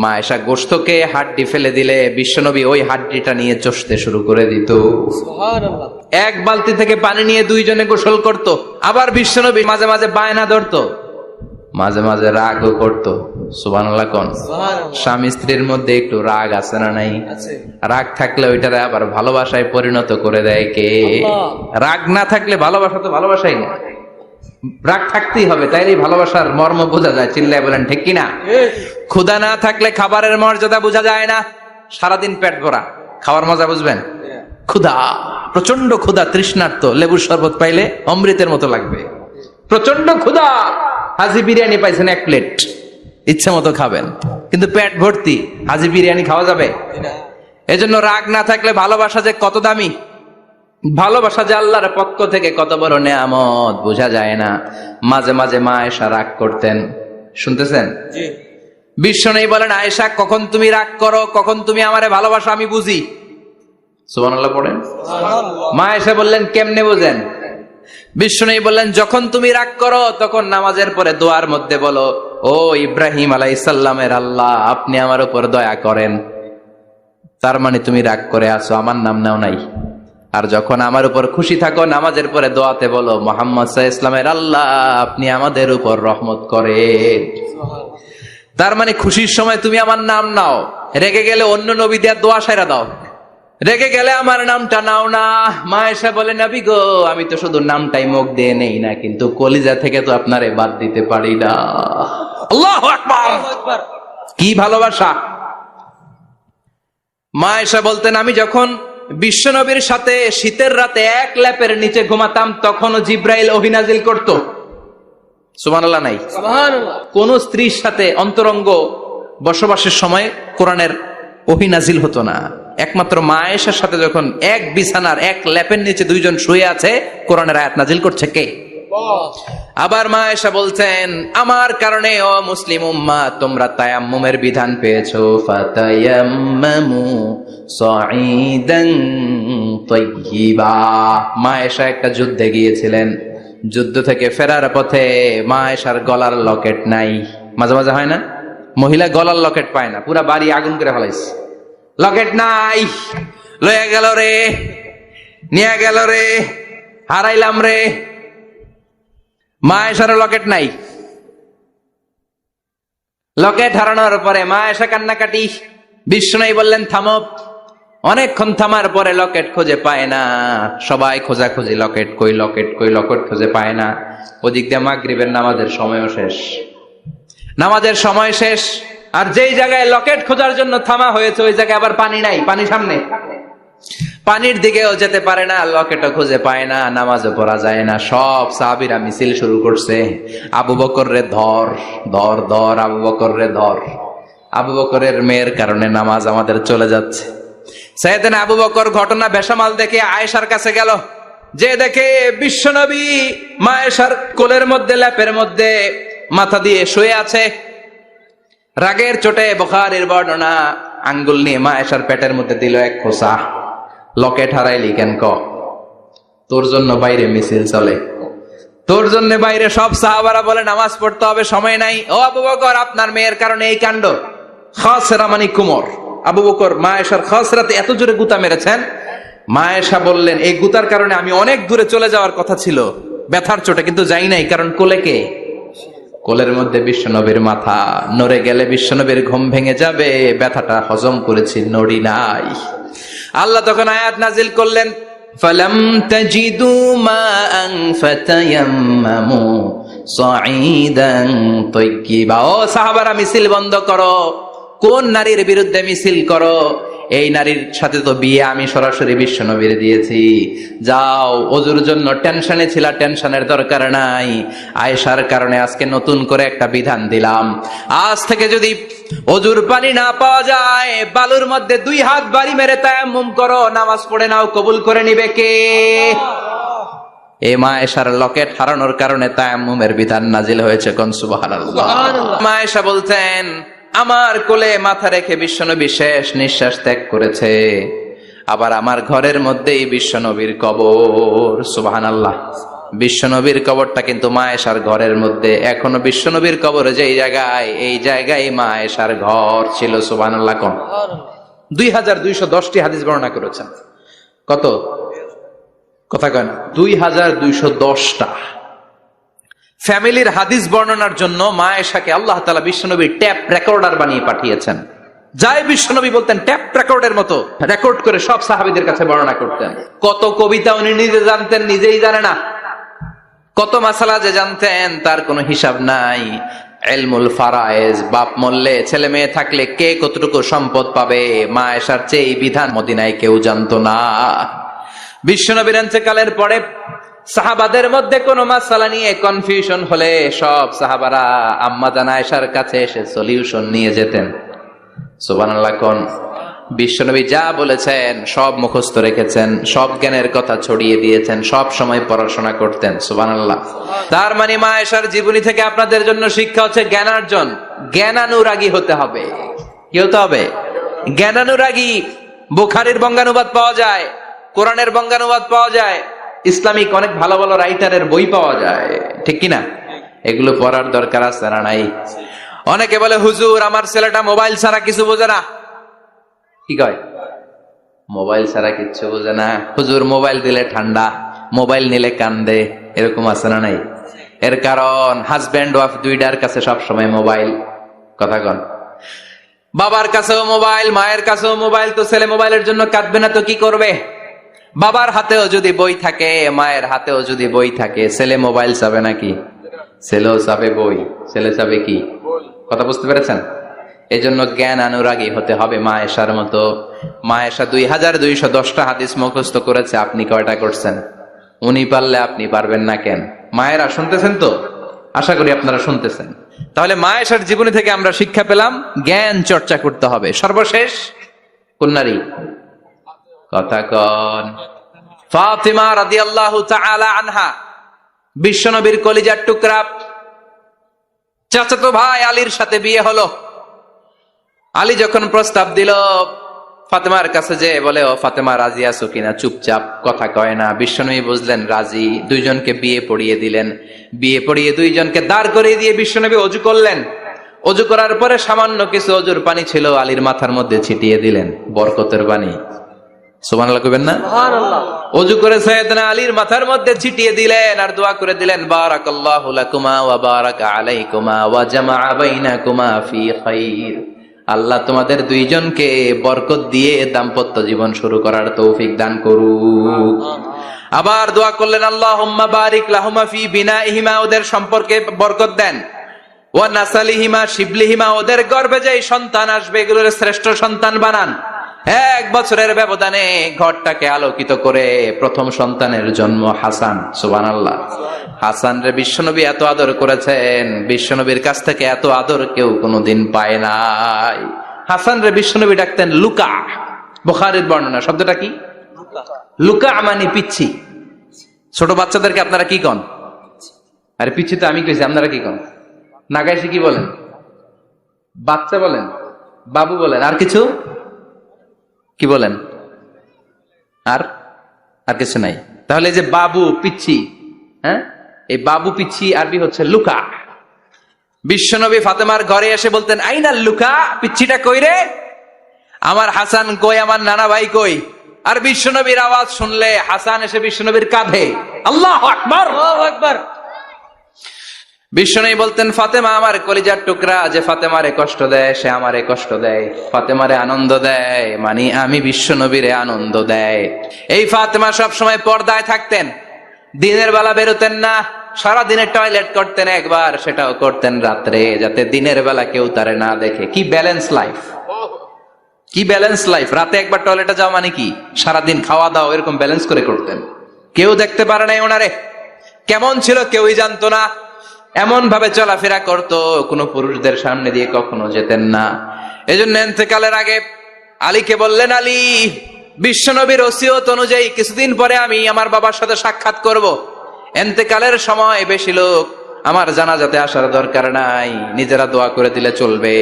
মা আয়েশা গোশতকে হাড্ডি ফেলে দিলে বিশ্বনবী ওই হাড্ডিটা নিয়ে চষতে শুরু করে দিত। সুবহানাল্লাহ। এক বালতি থেকে পানি নিয়ে দুইজনে গোসল করত। আবার বিশ্বনবী মাঝে মাঝে বায়না ধরতো, মাঝে মাঝে রাগও করতো। সুবহানাল্লাহ কোন। সুবহানাল্লাহ। স্বামী স্ত্রীর মধ্যে একটু রাগ আছে না নাই? আছে। রাগ থাকলে ওইটারে আবার ভালোবাসায় পরিণত করে দেয় কে? আল্লাহ। রাগ না থাকলে ভালোবাসা তো ভালোবাসাই না। রাগ থাকতেই হবে, তাইলে ভালোবাসার মর্ম বোঝা যায়। চিল্লায় বলেন ঠিক কিনা? ক্ষুধা না থাকলে খাবারের মর্যাদা বোঝা যায় না। সারাদিন পেট ভরা, খাওয়ার মজা বুঝবেন? ক্ষুধা, প্রচন্ড ক্ষুধা, তৃষ্ণার্ত, লেবুর শরবত পাইলে অমৃতের মতো লাগবে। প্রচন্ড ক্ষুধা, হাজি বিরিয়ানি পাইছেন 1 প্লেট, ইচ্ছা মতো খাবেন, কিন্তু পেট ভর্তি, হাজি বিরিয়ানি খাওয়া যাবে? এজন্য রাগ না থাকলে ভালোবাসা যে কত দামি, ভালোবাসা যে আল্লাহর পক্ষ থেকে কত বড় নেয়ামত বোঝা যায় না। মাঝে মাঝে মা আয়েশা রাগ করতেন, শুনতেছেন? জি। বিশ্ব নেই বলেন, আয়েশা কখন তুমি রাগ করো, কখন তুমি আমারে ভালোবাসো আমি বুঝি। সুবহানাল্লাহ পড়েন। মা আয়েশা বললেন কেমনে বোঝেন? বিশ্ব নেই বললেন, যখন তুমি রাগ করো তখন নামাজের পরে দোয়ার মধ্যে বলো, ও ইব্রাহিম আলাইহিস সালামের আল্লাহ, আপনি আমার উপর দয়া করেন। তার মানে তুমি রাগ করে আছো, আমার নাম নাও নাই। আর যখন আমার উপর খুশি থাকো, নামাজের পরে দোয়াতে বলো, মুহাম্মদ সাল্লাল্লাহু আলাইহি ওয়াসাল্লামের আল্লাহ, আপনি আমাদের উপর রহমত করেন। তার মানে খুশির সময় তুমি আমার নাম নাও, রেগে গেলে অন্য নবী দেওয়ার দোয়া সাইরা দাও, রেগে গেলে আমার নামটা নাও না। মা আয়েশা বলে, নবী গো, আমি তো শুধু নামটাই মুখ দিয়ে নেই না, কিন্তু কলিজা থেকে তো আপনারে বাদ দিতে পারি না। আল্লাহু আকবার। কি ভালোবাসা! মা আয়েশা বলতেন, আমি যখন বিশ্বনবীর সাথে শীতের রাতে এক ল্যাপের নিচে ঘুমাতাম, তখনও জিব্রাইল ওহী নাজিল করত। সুবহানাল্লাহ নাই? সুবহানাল্লাহ। কোন স্ত্রীর সাথে অন্তরঙ্গ বসবাসের সময় কোরআনের ওহী নাজিল হতো না। একমাত্র মা আয়েশার সাথে যখন এক বিছানার এক ল্যাপের নিচে দুইজন শুয়ে আছে, কোরআনের আয়াত নাজিল করছে কে? আবার মা আয়েশা বলছেন, আমার কারণে ও মুসলিম উম্মাহ তোমরা তায়াম্মুমের বিধান পেয়েছো। ফাতায়াম্মামু সাঈদান তাইয়্যিবা। মা আয়েশা একটা যুদ্ধে গিয়েছিলেন, যুদ্ধ থেকে ফেরার পথে মা আয়েশার গলার লকেট নাই। মাঝে মাঝে হয় না, মহিলা গলার লকেট পায় না, পুরা বাড়ি আগুন করে ফেলাইছে, লকেট নাই, লয়ে গেল রে, নিয়ে গেল রে, হারাইলাম রে। মা আয়েশার লকেট নাই। লকেট হারানোর পরে মা আয়েশা কান্নাকাটি। বিষ্ণু বললেন, থামো। অনেকক্ষণ থামার পরে লকেট খুঁজে পায় না। সবাই খোঁজাখুঁজি, লকেট কই, লকেট কই, লকেট খুঁজে পায় না। ওদিক দিয়ে মাগরিবের নামাজের সময়ও শেষ, নামাজের সময় শেষ। আর যেই জায়গায় লকেট খোঁজার জন্য থামা হয়েছে, ওই জায়গায় আবার পানি নাই, পানি সামনে, পানির দিকেও যেতে পারে না, লকেটও খুঁজে পায় না, নামাজও পড়া যায় না। সব সাহাবীরা মিছিল শুরু করছে, আবু বকর রে ধর, ধর ধর, আবু বকর রে ধর। আবু বকরের মেয়ের কারণে নামাজ আমাদের চলে যাচ্ছে। সাইয়েদনা আবু বকর ঘটনা বেসামাল দেখে আয়েশার কাছে গেল, যে দেখে বিশ্বনবী মা আয়েশার কোলের মধ্যে, ল্যাপের মধ্যে মাথা দিয়ে শুয়ে আছে। রাগের চোটে বুখারীর বর্ণনা, আঙ্গুল নিয়ে মা আয়েশার পেটের মধ্যে দিল এক খোঁচা। লকেট হারাইলি কেন? ক, তোর জন্য বাইরে মিছিল চলে, তোর জন্য বাইরে সব সাহাবারা বলে নামাজ পড়তে হবে, সময় নাই। ও আবু বকর, আপনার মেয়ের কারণে এই কাণ্ড। খাসরা মানে কুমর। আবু বকর মা আয়েশার খাসরাতে এত জোরে গুতা মেরেছেন, মা আয়েশা বললেন, এই গুতার কারণে আমি অনেক দূরে চলে যাওয়ার কথা ছিল ব্যথার চোটে, কিন্তু যাই নাই, কারণ কোলে কে? কোলের মধ্যে বিশ্বনবীর মাথা, নড়ে গেলে বিশ্বনবীর ঘুম ভেঙে যাবে, ব্যথাটা হজম করেছি, নড়ি নাই। আল্লাহ তখন আয়াত নাজিল করলেন, ফালাম তাজিদু মাআন ফাতায়াম্মামু সাঈদান তাইয়্যিবা। ও সাহাবারা, মিছিল বন্ধ করো। কোন নারীর বিরুদ্ধে মিছিল করো? এই নারীর সাথে তো বিয়ে আমি সরাসরি বিশ্বনবীর দিয়েছি। যাও, ওযুর জন্য টেনশনে ছিলা, টেনশনের দরকার নাই। আয়েশার কারণে আজকে নতুন করে একটা বিধান দিলাম। আজ থেকে যদি ওযুর পানি না পাওয়া যায়, বালুর মধ্যে 2 হাত বাড়ি মেরে তায়াম্মুম করো, নামাজ পড়ে নাও, কবুল করে নিবে কে? এই মা আয়েশার লকেট হারানোর কারণে তায়াম্মুমের বিধান নাজিল হয়েছে। কোন সুবহানাল্লাহ। মা আয়েশা বলতেন, আমার কোলে মাথা রেখে বিশ্বনবী শেষ নিঃশ্বাস ত্যাগ করেছে, আবার আমার ঘরের মধ্যেই বিশ্বনবীর কবর। সুবহানাল্লাহ। বিশ্বনবীর কবরটা কিন্তু মা আয়েশার ঘরের মধ্যে। এখনো বিশ্বনবীর কবর যেই জায়গায়, এই জায়গায় মা আয়েশার ঘর ছিল। সুবহানাল্লাহ। কোন 2210টি হাদিস বর্ণনা করেছেন। কত? কথা কয় না, 2210টা। ফ্যামিলির হাদিস বর্ণনার জন্য মা আয়েশাকে আল্লাহ তাআলা বিশ্বনবীর ট্যাপ রেকর্ডার বানিয়ে পাঠিয়েছেন। যাই বিশ্বনবী বলতেন, ট্যাপ রেকর্ডের মতো রেকর্ড করে সব সাহাবীদের কাছে বর্ণনা করতেন। কত কবিতা উনি নিজে জানতেন, নিজেই জানে না। কত মাসালা যে জানতেন, তার কোনো হিসাব নাই। ইলমুল ফারায়েজ, বাপ মরলে ছেলে মেয়ে থাকলে কে কতটুকু সম্পদ পাবে, মা আয়েশার চেয়ে এই বিধান মদিনায় কেউ জানতো না। বিশ্বনবীর ইন্তেকালের পরে সাহাবাদের মধ্যে কোনো মাসালা নিয়ে কনফিউশন হলে সব সাহাবারা আম্মা জান আয়েশার কাছে এসে সলিউশন নিয়ে যেতেন। সুবহানাল্লাহ। কোন বিশ্বনবী যা বলেছেন সব মুখস্থ রেখেছেন, সব জ্ঞানের কথা ছড়িয়ে দিয়েছেন, সব সময় পড়াশোনা করতেন। সুবহানাল্লাহ। তার মানে মা আয়েশার জীবনী থেকে আপনাদের জন্য শিক্ষা হচ্ছে জ্ঞানার্জন, জ্ঞানানুরাগী হতে হবে। কি হতে হবে? জ্ঞানানুরাগী। বুখারীর বঙ্গানুবাদ পাওয়া যায়, কোরআনের বঙ্গানুবাদ পাওয়া যায়, ইসলামিক অনেক ভালো ভালো রাইটারের বই পাওয়া যায়, ঠিক কিনা? এগুলো পড়ার দরকার আছে না নাই? অনেকে বলে, হুজুর আমার ছেলেটা মোবাইল ছাড়া কিছু বোঝে না। কি কয়? মোবাইল ছাড়া কিচ্ছু বোঝে না। হুজুর মোবাইল দিলে ঠান্ডা, মোবাইল নিলে কান্দে, এরকম আছে না নাই? এর কারণ হাজব্যান্ড ওয়াইফ দুইটার কাছে সব সময় মোবাইল। কথা কন। বাবার কাছেও মোবাইল, মায়ের কাছেও মোবাইল, তো ছেলে মোবাইলের জন্য কাঁদবে না তো কি করবে? বাবার হাতেও যদি বই থাকে, মায়ের হাতেও যদি বই থাকে, ছেলে মোবাইল চাবে নাকি? ছেলেও চাবে বই, ছেলে চাবে কি? কথা বুঝতে পেরেছেন? এজন্য জ্ঞান অনুরাগী হতে হবে মা আয়েশার মতো। মা আয়েশা 2210টা হাদিস মুখস্থ করেছে, আপনি কয়টা করছেন? উনি পারলে আপনি পারবেন না কেন? মায়েরা শুনতেছেন তো? আশা করি আপনারা শুনতেছেন। তাহলে মা আয়েশার জীবনী থেকে আমরা শিক্ষা পেলাম, জ্ঞান চর্চা করতে হবে। সর্বশেষ কোন নারী? কথা কন। ফাতিমা রাদিয়াল্লাহু তাআলা আনহা, বিশ্বনবীর কলিজার টুকরা। চাচাতো ভাই আলীর সাথে বিয়ে হলো। আলী যখন প্রস্তাব দিল ফাতেমার কাছে, যে বলে, ও ফাতেমা রাজি আছো কিনা? চুপচাপ, কথা কয় না। বিশ্বনবী বুঝলেন রাজি, দুইজনকে বিয়ে পড়িয়ে দিলেন। বিয়ে পড়িয়ে দুইজনকে দাঁড় করিয়ে দিয়ে বিশ্বনবী ওযু করলেন। ওযু করার পরে সামান্য কিছু ওযুর পানি ছিল, আলীর মাথার মধ্যে ছিটিয়ে দিলেন, বরকতের পানি। সুবহানাল্লাহ কইবেন না? সুবহানাল্লাহ। ওযু করে সাইয়েদনা আলীর মাথার মধ্যে ছিটিয়ে দিলেন আর দোয়া করে দিলেন, বারাকাল্লাহু লাকুমা ওয়া বারাকা আলাইকুমা ওয়া জামাআ বাইনাকুমা ফি খাইর। আল্লাহ তোমাদের দুইজনকে বরকত দিয়ে দাম্পত্য জীবন শুরু করার তৌফিক দান করুক। আবার দোয়া করলেন, আল্লাহুম্মা বারিক লাহুমা ফি বিনাইহিমা, ওদের সম্পর্কে বরকত দেন। ওয়া নাসালিহিমা, শিবলিহিমা, ওদের গর্ভে যে সন্তান আসবে এগুলোর শ্রেষ্ঠ সন্তান বানান। 1 বছরের ব্যবধানে ঘরটাকে আলোকিত করে প্রথম সন্তানের জন্ম হাসান। সুবহানাল্লাহ। হাসান রে বিশ্বনবী এত আদর করেছেন, বিশ্বনবীর কাছ থেকে এত আদর কেউ কোনোদিন পায় নাই। হাসান রে বিশ্বনবী ডাকতেন লুকা। বুখারীর বর্ণনা। শব্দটা কি? লুকা মানে পিচ্ছি। ছোট বাচ্চাদেরকে আপনারা কি কন? আরে পিচ্ছি তো আমি কইছি, আপনারা কি কন? নাগাইছি কি বলেন? বাচ্চা বলেন, বাবু বলেন, আর কিছু কি বলেন? আর আর কিছু নাই। তাহলে যে বাবু পিচ্ছি, হ্যাঁ, এই বাবু পিচ্ছি আরবি হচ্ছে লুকা। বিশ্বনবী ফাতেমার ঘরে এসে বলতেন, আইনাল লুকা, পিচ্ছিটা কই রে? আমার হাসান কই, আমার নানা ভাই কই? আর বিশ্বনবীর আওয়াজ শুনলে হাসান এসে বিশ্বনবীর কাঁধে। আল্লাহু আকবার, আল্লাহু আকবার। বিশ্বনবী বলতেন, ফাতেমা আমার কলিজার টুকরা, যে ফাতেমারে কষ্ট দেয় সে আমারে কষ্ট দেয়, ফাতেমারে আনন্দ দেয় মানে আমি বিশ্বনবীরে আনন্দ দেয়। এই ফাতেমা সব সময় পর্দায় থাকতেন, দিনের বেলা বেরোতেন না। সারাদিনে টয়লেট করতেন একবার, সেটাও করতেন রাত্রে, যাতে দিনের বেলা কেউ তারে না দেখে। কি ব্যালেন্স লাইফ, কি ব্যালেন্স লাইফ! রাতে একবার টয়লেটে যাওয়া মানে কি সারাদিন খাওয়া দাওয়া এরকম ব্যালেন্স করে করতেন। কেউ দেখতে পারে নাই ওনারে কেমন ছিল, কেউই জানতো না। এমন ভাবে চলাফেরা করতো, কোনো পুরুষদের সামনে দিয়ে কখনো যেতেন না। এজন্য ইন্তেকালের আগে আলীকে বললেন, আলী, বিশ্বনবীর ওসিয়ত অনুযায়ী কিছুদিন পরে আমি আমার বাবার সাথে সাক্ষাৎ করব। ইন্তেকালের সময় বেশি লোক আমার জানাজাতে আসার দরকার নাই, নিজেরা দোয়া করে দিলে চলবে।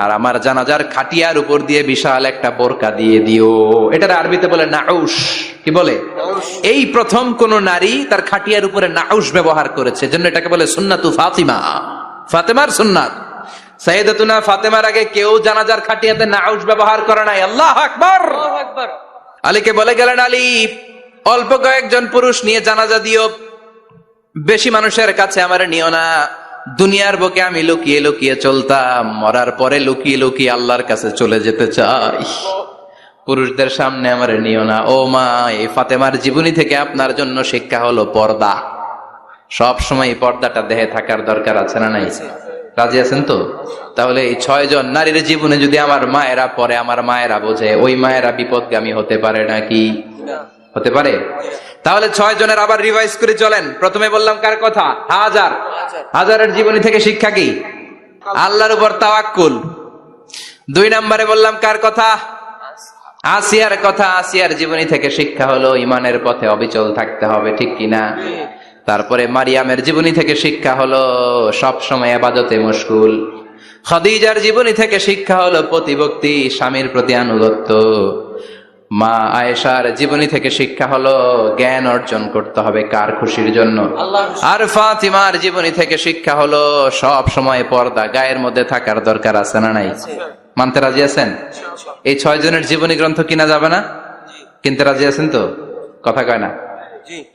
আর আমার জানাজার খাটিয়ার উপর দিয়ে বিশাল একটা বোরকা দিয়ে দিও। এটার আরবিতে বলে নাউশ। কি বলে? এই প্রথম কোন নারী তার খাটিয়ার উপরে নাউশ ব্যবহার করেছে, জন্য এটাকে বলে সুন্নাতু ফাতিমা, ফাতেমার সুন্নাত। সাইয়েদাতুনা ফাতেমার আগে কেউ জানাজার খাটিয়াতে নাউশ ব্যবহার করে নাই। আল্লাহু আকবার। আল্লাহু আকবার। আলীকে বলে গেলেন, আলী, অল্প কয়েকজন পুরুষ নিয়ে জানাজা দিও, বেশি মানুষের কাছে আমার নিও না। দুনিয়ার বুকে আমি লুকিয়ে লুকিয়ে চলতাম, মরার পরে লুকিয়ে লুকিয়ে আল্লাহর কাছে চলে যেতে চাই, পুরুষদের সামনে আমার নিও না। ও মা, এই ফাতেমার জীবনী থেকে আপনার জন্য শিক্ষা হলো পর্দা। সব সময় পর্দাটা দেহে থাকার দরকার আছে না নাই? রাজি আছেন তো? তাহলে এই 6 জন নারীর জীবনে যদি আমার মায়েরা পরে, আমার মায়েরা বোঝে, ওই মায়েরা বিপদগামী হতে পারে নাকি? হতে পারে। তাহলে 6 জনের আবার রিভাইজ করে চলেন। প্রথমে বললাম কার কথা? হাজার। হাজারের জীবনী থেকে শিক্ষা কি? আল্লাহর উপর তাওয়াক্কুল। 2 নম্বরে বললাম কার কথা? আসিয়ার কথা। আসিয়ার জীবনী থেকে শিক্ষা হলো ইমানের পথে অবিচল থাকতে হবে, ঠিক কিনা? তারপরে মারিয়ামের জীবনী থেকে শিক্ষা হলো সব সময় ইবাদতে মশগুল। খাদিজার জীবনী থেকে শিক্ষা হলো প্রতিভক্তি, স্বামীর প্রতি আনুগত্য। মা আয়েশার জীবনী থেকে শিক্ষা হলো জ্ঞান অর্জন করতে হবে কার খুশির জন্য। আর ফাতিমার জীবনী থেকে শিক্ষা হলো সব সময় পর্দা গায়ের মধ্যে থাকার দরকার আছে না নাই? মানতে রাজি আছেন? এই 6 জনের জীবনী গ্রন্থ কিনা যাবে না? কিনতে রাজি আছেন তো? কথা কয় না?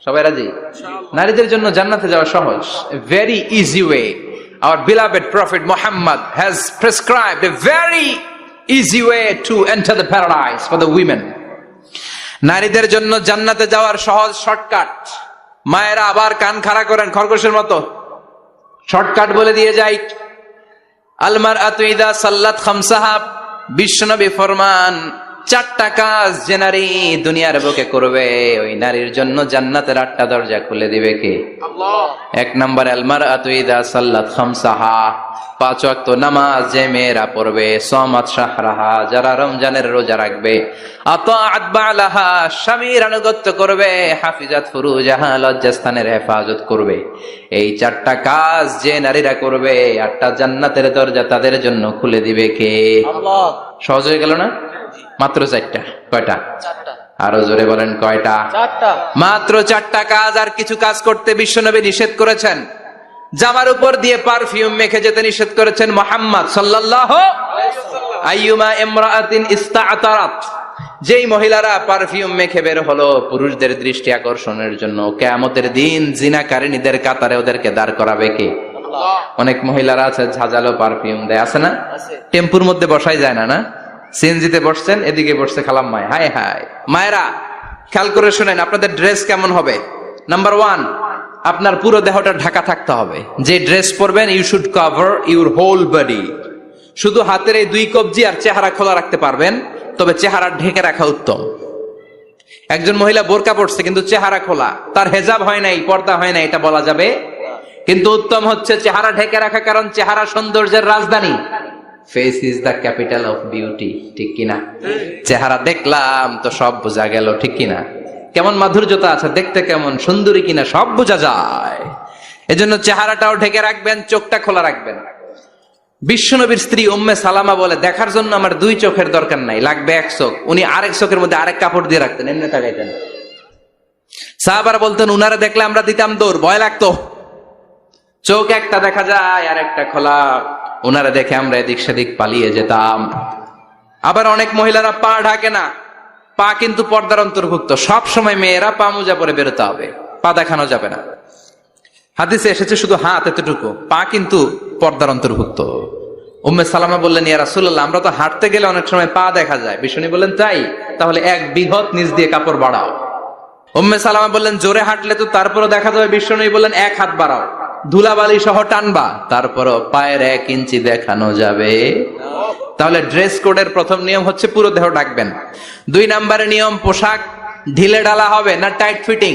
সবাই রাজি? নারীদের জন্য জান্নাতে যাওয়া সহজ, very easy way. Our beloved Prophet Muhammad has prescribed a very easy way to enter the paradise for the women. নারীদের জন্য জান্নাতে যাওয়ার সহজ শর্টকাট। মায়েরা আবার কান খাড়া করেন খরগোশের মতো, শর্টকাট বলে দিয়ে যাই। আলমারআতু ইযা সাল্লাত খামসাহা, বিশ্বনবী ফরমান 4টা কাজ যে নারী দুনিয়ার বুকে করবে, ওই নারীর জন্য জান্নাতের 8টা দরজা খুলে দিবে কে? আল্লাহ। 1 নম্বর, আলমারআতু ইযা সাল্লাত খামসাহা, 5 ওয়াক্ত নামাজ যে মেয়েরা পড়বে, সামাত শাহরাহা, যারা রমজানের রোজা রাখবে, আতাআত বালাহা, স্বামীর আনুগত্য করবে, হাফিজাত ফুরুজাহা, লজ্জাস্থানের হেফাজত করবে। এই 4টা কাজ যে নারীরা করবে, 8টা জান্নাতের দরজা তাদের জন্য খুলে দিবে কে? আল্লাহ। সহজ হয়ে গেল না? মাত্র 4টা। কয়টা? 4টা। আরো জোরে বলেন, কয়টা? 4টা। মাত্র 4টা কাজ। আর কিছু কাজ করতে বিশ্বনবী নিষেধ করেছেন। জামার উপর দিয়ে পারফিউম মেখে যেতে নিষেধ করেছেন মুহাম্মদ সাল্লাল্লাহু আলাইহি ওয়াসাল্লাম। আইয়ুমা ইমরাআতিন ইস্তা'তারাত, যেই মহিলারা পারফিউম মেখে বের হলো পুরুষদের দৃষ্টি আকর্ষণের জন্য, কিয়ামতের দিন জিনাকারিনীদের কাতারে ওদেরকে দাঁড় করাবে কে? আল্লাহ। অনেক মহিলারা আছে ঝাঁঝালো পারফিউম দেয়, আছে না? টেম্পুর মধ্যে বসাই যায় না, না? সিএনজিতে বসছেন, এদিকে বসছে খালাম্মায়, হায় হায়। মায়েরা খেয়াল করে শুনেন, আপনাদের ড্রেস কেমন হবে? নাম্বার 1, আপনার পুরো দেহটা ঢাকা থাকতে হবে। যে ড্রেস পরবেন, you should cover your whole body. শুধু হাতের এই 2 কবজি আর চেহারা খোলা রাখতে পারবেন, তবে চেহারা ঢেকে রাখা উত্তম। একজন মহিলা বোরকা পরছে কিন্তু চেহারা খোলা, তার হেজাব হয় নাই, পর্দা হয় নাই, এটা বলা যাবে? কিন্তু উত্তম হচ্ছে চেহারা ঢেকে রাখা, কারণ চেহারা সৌন্দর্যের রাজধানী। Face is the capital of beauty, ঠিক কিনা? চেহারা দেখলাম তো সব বোঝা গেল, ঠিক কিনা? কেমন মাধুর্যতা আছে, দেখতে কেমন সুন্দরী কিনা সব বোঝা যায়। এজন্য চেহারাটাও ঢেকে রাখবেন, চোখটা খোলা রাখবেন। বিশ্বনবীর স্ত্রী উম্মে সালামা বলে, দেখার জন্য আমার 2 চোখের দরকার নাই, লাগবে 1 চোখ। উনি আরেক চোখের মধ্যে আরেক কাপড় দিয়ে রাখতেন, এমনি তাকাইতেন। সাহাবারা বলতেন, উনারা দেখলে আমরা দিতাম দৌড়, ভয় লাগতো। চোখ একটা দেখা যায় আর একটা খোলা, ওনারা দেখে আমরা এদিক সেদিক পালিয়ে যেতাম। আবার অনেক মহিলারা পা ঢাকে না, পা কিন্তু পর্দার অন্তর্ভুক্ত। সব সময় মেয়েরা পা মোজা পরে বেরোতে হবে, পা দেখানো যাবে না। হাদিসে এসেছে শুধু হাত এতটুকু, পা কিন্তু পর্দার অন্তর্ভুক্ত। উম্মে সালামা বললেন, ইয়া রাসূলুল্লাহ, আমরা তো হাঁটতে গেলে অনেক সময় পা দেখা যায়। বিষ্ণু বললেন, তাই? তাহলে 1 বৃহৎ নিচ দিয়ে কাপড় বাড়াও, উম্মে সালামা বললেন জোরে হাঁটলে তো তারপরও দেখা যাবে, বিশ্বনবী বললেন এক হাত বাড়াও, ধুলাবালি সহ টানবা, তারপরও পায়ের 1 ইঞ্চি দেখানো যাবে। তাহলে ড্রেস কোডের প্রথম নিয়ম হচ্ছে পুরো দেহ ঢাকবেন। 2 নম্বরে নিয়ম, পোশাক ঢিলে ঢালা হবে না টাইট ফিটিং?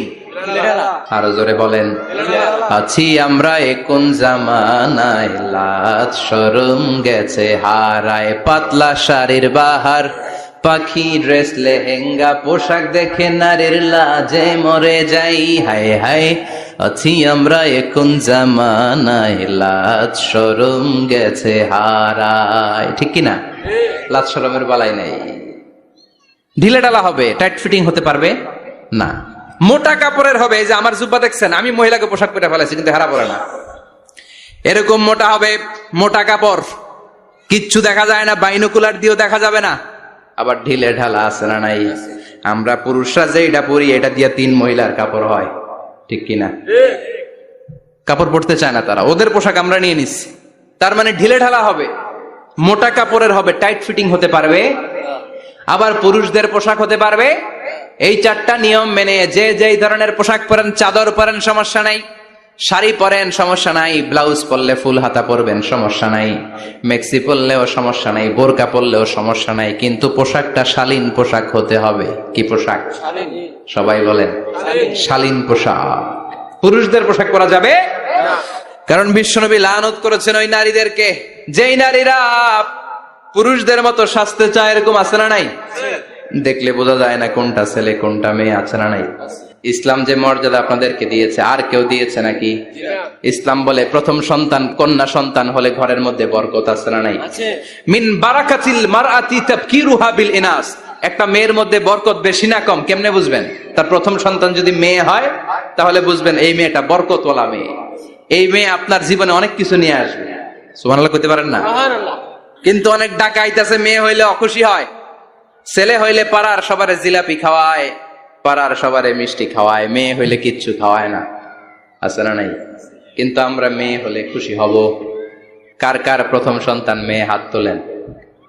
আরো জোরে বলেন। আছি আমরা কোন জামানায়, লাজ শরম গেছে হারায়, পাতলা শাড়ির বাহার, পাখি ড্রেস লেহেঙ্গা, পোশাক দেখে নারীর লাজে মরে যাই, হায় হায়। আছি আমরা কোন জামানায়, লাজ শরম গেছে হারায়। ঠিক কিনা? লাজ শরমের বালাই নেই। ঢিলে ঢালা হবে, টাইট ফিটিং হতে পারবে না। মোটা কাপড়ের হবে, এই যে আমার জুব্বা দেখছেন, আমি মহিলাকে পোশাক পরে ফেলেছি কিন্তু হেরা পরে না, এরকম মোটা হবে, মোটা কাপড়, কিচ্ছু দেখা যায় না, বাইনোকুলার দিয়েও দেখা যাবে না। আবার ঢিলে ঢালা আছে না নাই? আমরা পুরুষরা যে এটা পরি, এটা দিয়ে 3 মহিলার কাপড় হয়। ঠিক কিনা? কাপড় পরতে চায় না তারা, ওদের পোশাক আমরা নিয়ে নিচ্ছি। তার মানে ঢিলে ঢালা হবে, মোটা কাপড়ের হবে, টাইট ফিটিং হতে পারবে। আবার পুরুষদের পোশাক হতে পারবে। এই 4টা নিয়ম মেনে যে যেই ধরনের পোশাক পরেন, চাদর পরেন সমস্যা নাই, শাড়ি পরেন সমস্যা নাই, ব্লাউজ পরলে ফুল হাতা পরবেন সমস্যা নাই, মেক্সি পরলেও সমস্যা নাই, বোরকা পরলেও সমস্যা নাই, কিন্তু পোশাকটা শালীন পোশাক হতে হবে। কি পোশাক? সবাই বলেন শালীন পোশাক। পুরুষদের পোশাক পরা যাবে না, কারণ বিশ্বনবী লানত করেছেন ওই নারীদেরকে যেই নারীরা পুরুষদের মতো সাজতে চায়। এরকম আছে না নাই? দেখলে বোঝা যায় না কোনটা ছেলে কোনটা মেয়ে, আছে না নাই? ইসলাম যে মর্যাদা আপনাদেরকে দিয়েছে আর কেউ দিয়েছে নাকি? ইসলাম বলে প্রথম সন্তান কন্যা সন্তান হলে ঘরের মধ্যে বরকত, আছে না নাই? মিন বারাকাতিল মারআতি তাবকিরুহা বিল ইনাস। একটা মেয়ের মধ্যে বরকত বেশি না কম কেমনে বুঝবেন? তার প্রথম সন্তান যদি মেয়ে হয় তাহলে বুঝবেন এই মেয়েটা বরকতওয়ালা মেয়ে, এই মেয়ে আপনার জীবনে অনেক কিছু নিয়ে আসবে। সুবহানাল্লাহ কইতে পারেন না? কিন্তু অনেক ডাকাইত আছে, মেয়ে হইলে অখুশি হয়, ছেলে হইলে পাড়ার সবারে জিলাপি খাওয়ায়, পাড়ার সবারে মিষ্টি খাওয়ায়, মেয়ে হইলে কিচ্ছু খাওয়ায় না, আছে না নাই? কিন্তু আমরা মেয়ে হলে খুশি হব। কার কার প্রথম সন্তান মেয়ে? হাত তোলেন।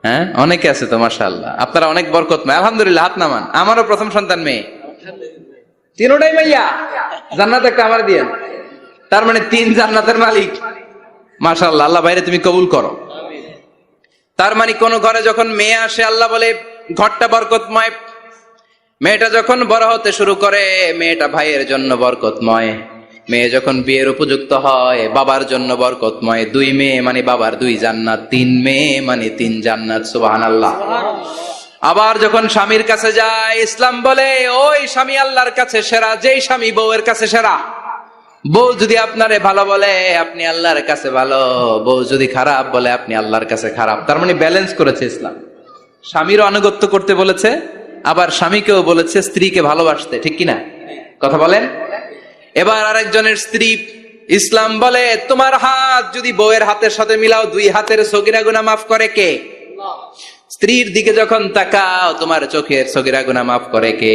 হ্যাঁ, অনেকে আছে তো মাশাআল্লাহ, আপনারা অনেক বরকতময়, আলহামদুলিল্লাহ, হাত নামান। আমারও প্রথম সন্তান মেয়ে, 3টাই মাইয়া, জান্নাত একটা আমার দিয়েন। তার মানে 3 জান্নাতের মালিক, মাশাআল্লাহ। আল্লাহ বাইরে তুমি কবুল করো। তার মানে কোন ঘরে যখন মেয়ে আসে আল্লাহ বলে ঘরটা বরকতময়। মেয়েটা যখন বড় হতে শুরু করে, মেয়েটা ভাইয়ের জন্য বরকতময়। মেয়ে যখন বিয়ের উপযুক্ত হয়, বাবার জন্য বরকতময়। 2 মেয়ে মানে বাবার 2 জান্নাত, 3 মেয়ে মানে 3 জান্নাত। সুবহানাল্লাহ। আবার যখন স্বামীর কাছে যায়, ইসলাম বলে ওই স্বামী আল্লাহর কাছে সেরা, যেই স্বামী বউয়ের কাছে সেরা। বউ যদি আপনারে ভালো বলে আপনি আল্লাহর কাছে ভালো, বউ যদি খারাপ বলে আপনি আল্লাহর কাছে খারাপ। তার মানে ব্যালেন্স করেছে ইসলাম। স্বামীরও আনুগত্য করতে বলেছে, আবার স্বামীকেও বলেছে স্ত্রীকে ভালোবাসতে। ঠিক কিনা? কথা বলেন। এবার আরেকজনের স্ত্রী, ইসলাম বলে তোমার হাত যদি বউয়ের হাতের সাথে মিলাও, 2 হাতের সগীরা গুনাহ মাফ করে কে? স্ত্রীর দিকে যখন তাকাও, তোমার চোখের সগীরা গুনাহ মাফ করে কে?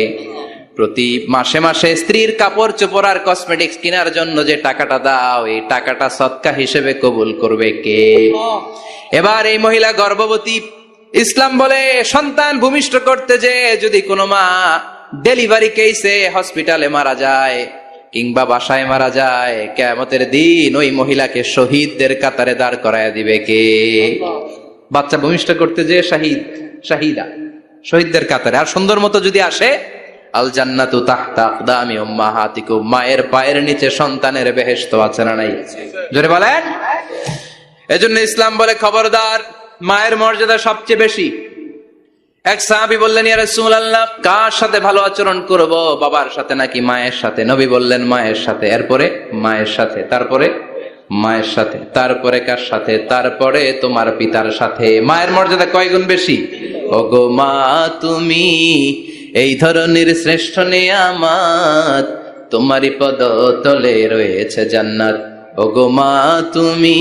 প্রতি মাসে মাসে স্ত্রীর কাপড় চোপড় আর কসমেটিক্স কেনার জন্য যে টাকাটা দাও, এই টাকাটা সদকা হিসেবে কবুল করবে কে? এবার এই মহিলা গর্ভবতী, ইসলাম বলে সন্তান ভূমিষ্ঠ করতে যে যদি কোনো মা ডেলিভারি কেসে হসপিটালে মারা যায় কিংবা বাসায় মারা যায়, কিয়ামতের দিন ওই মহিলাকে শহীদদের কাতারে দাঁড় করায় দিবে কে? বাচ্চা ভূমিষ্ঠ করতে যে শাহিদা, শহীদদের কাতারে। আর সুন্দর মতো যদি আসে, আল জান্নাতু তাহতা আকদামি উম্মাহাতিকুম, মায়ের পায়ের নিচে সন্তানের বেহেশত, আছে না নাই? জোরে বলেন। এজন্য ইসলাম বলে খবরদার, মায়ের মর্যাদা সবচেয়ে বেশি। এক সাহাবী বললেন, ইয়া রাসূলুল্লাহ, কার সাথে ভালো আচরণ করব? বাবার সাথে নাকি মায়ের সাথে? নবী বললেন মায়ের সাথে, এরপরে মায়ের সাথে, তারপরে মায়ের সাথে, তারপরে কার সাথে? তারপরে তোমার পিতার সাথে। মায়ের মর্যাদা কয় গুণ বেশি? ওগো মা, তুমি এই ধরনের শ্রেষ্ঠ নিয়ামত, তোমারই পদ তলে রয়েছে জান্নাত। ওগো মা, তুমি